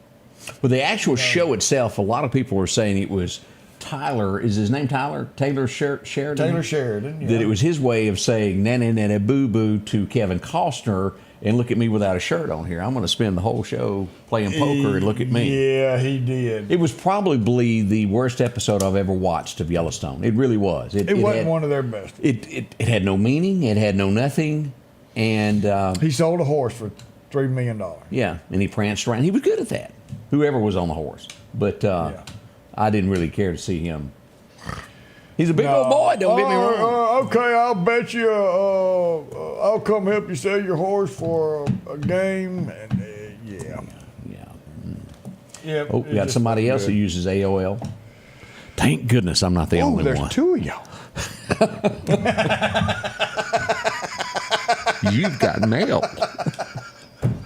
the actual show itself, a lot of people are saying it was Tyler, is his name Tyler? Taylor Sheridan? Taylor Sheridan, yeah. That it was his way of saying nanny nanny boo boo to Kevin Costner, and look at me without a shirt on here. I'm going to spend the whole show playing poker and look at me. Yeah, he did. It was probably the worst episode I've ever watched of Yellowstone. It really was. It wasn't one of their best. It had no meaning. It had no nothing. And he sold a horse for $3 million. Yeah, and he pranced around. He was good at that, whoever was on the horse. But I didn't really care to see him. He's a big old boy, don't get me wrong. Okay, I'll bet you I'll come help you sell your horse for a game. And yeah. Oh, you got somebody else that uses AOL. Thank goodness I'm not the only there's one. two of y'all. You've got mail.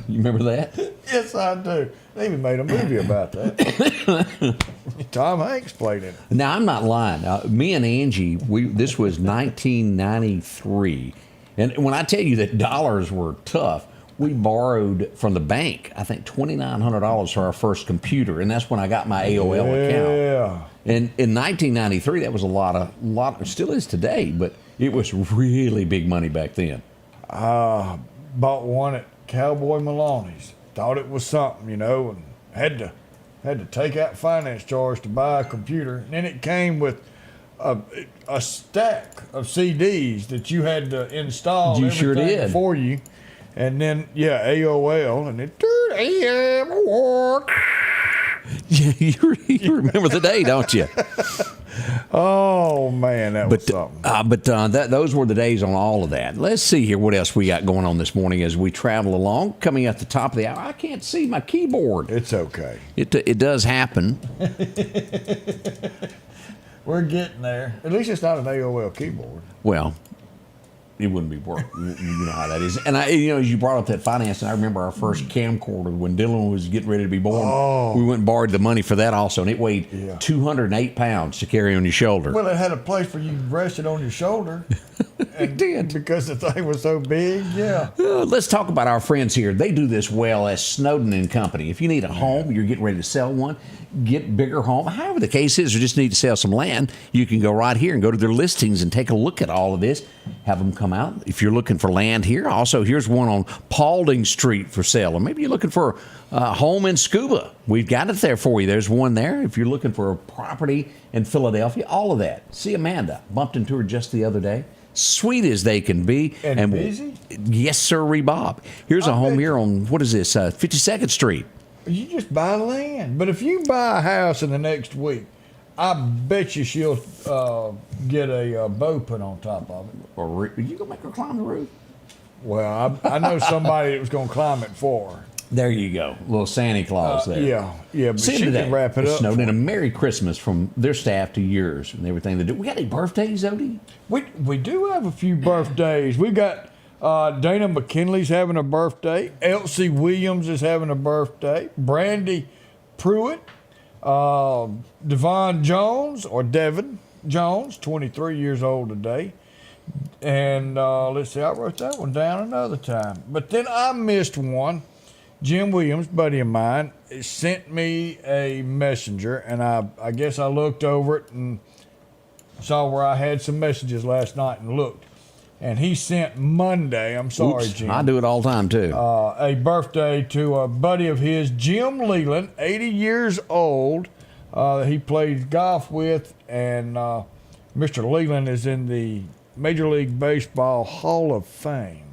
You remember that? Yes, I do. They even made a movie about that. Tom Hanks played in it. Now, I'm not lying. Me and Angie, this was 1993. And when I tell you that dollars were tough, we borrowed from the bank, I think, $2,900 for our first computer. And that's when I got my AOL account. Yeah. And in 1993, that was a lot, it still is today, but it was really big money back then. Bought one at Cowboy Maloney's. Thought it was something, and had to take out finance charge to buy a computer. And then it came with a stack of CDs that you had to install. You sure did. For you. And then, AOL, and it Yeah, you remember the day, don't you? Oh, man, that was something. Those were the days on all of that. Let's see here what else we got going on this morning as we travel along. Coming at the top of the hour, I can't see my keyboard. It's okay. It does happen. We're getting there. At least it's not an AOL keyboard. Well, it wouldn't be work. You know how that is. And as you brought up that finance, and I remember our first camcorder when Dylan was getting ready to be born. Oh. We went and borrowed the money for that also, and it weighed 208 pounds to carry on your shoulder. Well, it had a place where you rested on your shoulder. It did. Because the thing was so big, yeah. Let's talk about our friends here. They do this well as Snowden and Company. If you need a home, you're getting ready to sell one, get bigger home. However the case is, or just need to sell some land, you can go right here and go to their listings and take a look at all of this. Have them come out. If you're looking for land here, also here's one on Paulding Street for sale. Or maybe you're looking for a home in Scuba. We've got it there for you. There's one there. If you're looking for a property in Philadelphia, all of that. See Amanda. Bumped into her just the other day. Sweet as they can be. And busy? Yes, sir, Bob. Here's a home here on, 52nd Street. You just buy land. But if you buy a house in the next week, I bet you she'll get a bow put on top of it. Or are you going to make her climb the roof? Well, I know somebody that was going to climb it for her. There you go. Little Santa Claus there. Yeah, but she can wrap it up. Snowden, a Merry Christmas from their staff to yours and everything they do. We got any birthdays, Odie? We do have a few birthdays. We got Dana McKinley's having a birthday. Elsie Williams is having a birthday. Brandy Pruitt. Devon Jones, or Devin Jones, 23 years old today. And let's see, I wrote that one down another time. But then I missed one. Jim Williams, buddy of mine, sent me a messenger, and I guess I looked over it and saw where I had some messages last night and looked. And he sent Monday, I'm sorry, Jim. I do it all the time, too. A birthday to a buddy of his, Jim Leland, 80 years old. He played golf with, and Mr. Leland is in the Major League Baseball Hall of Fame.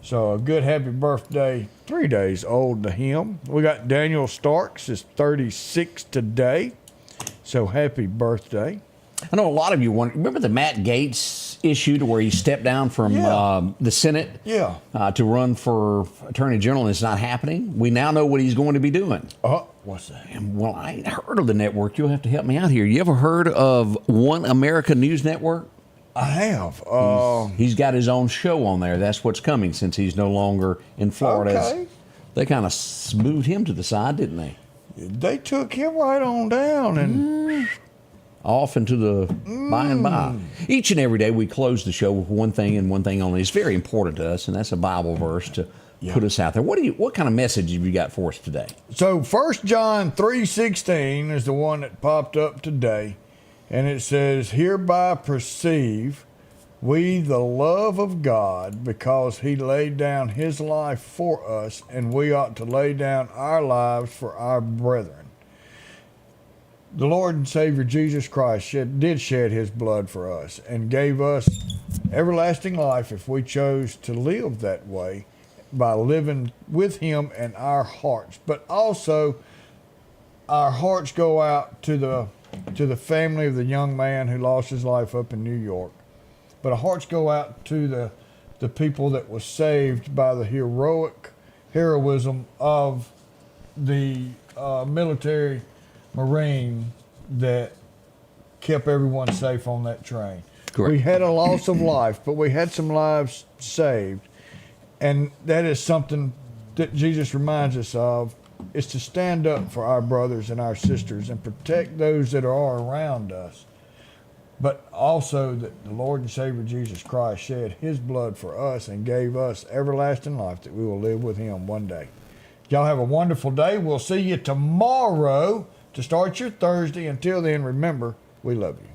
So a good happy birthday, 3 days old to him. We got Daniel Starks, is 36 today. So happy birthday. I know a lot of you remember the Matt Gaetz issue to where he stepped down from the Senate to run for Attorney General, and it's not happening? We now know what he's going to be doing. What's that? Well, I ain't heard of the network. You'll have to help me out here. You ever heard of One America News Network? I have. He's got his own show on there. That's what's coming since he's no longer in Florida. Okay. They kind of moved him to the side, didn't they? They took him right on down and off into the by and by. Each and every day we close the show with one thing and one thing only. It's very important to us, and that's a Bible verse to put us out there. What kind of message have you got for us today? So 1 John 3:16 is the one that popped up today. And it says, hereby perceive we the love of God, because he laid down his life for us, and we ought to lay down our lives for our brethren. The Lord and Savior Jesus Christ did shed his blood for us and gave us everlasting life if we chose to live that way by living with him in our hearts. But also, our hearts go out to the family of the young man who lost his life up in New York. But our hearts go out to the people that was saved by the heroism of the military Marine that kept everyone safe on that train. Correct. We had a loss of life, but we had some lives saved. And that is something that Jesus reminds us of, is to stand up for our brothers and our sisters and protect those that are around us. But also that the Lord and Savior Jesus Christ shed his blood for us and gave us everlasting life, that we will live with him one day. Y'all have a wonderful day. We'll see you tomorrow to start your Thursday. Until then, remember, we love you.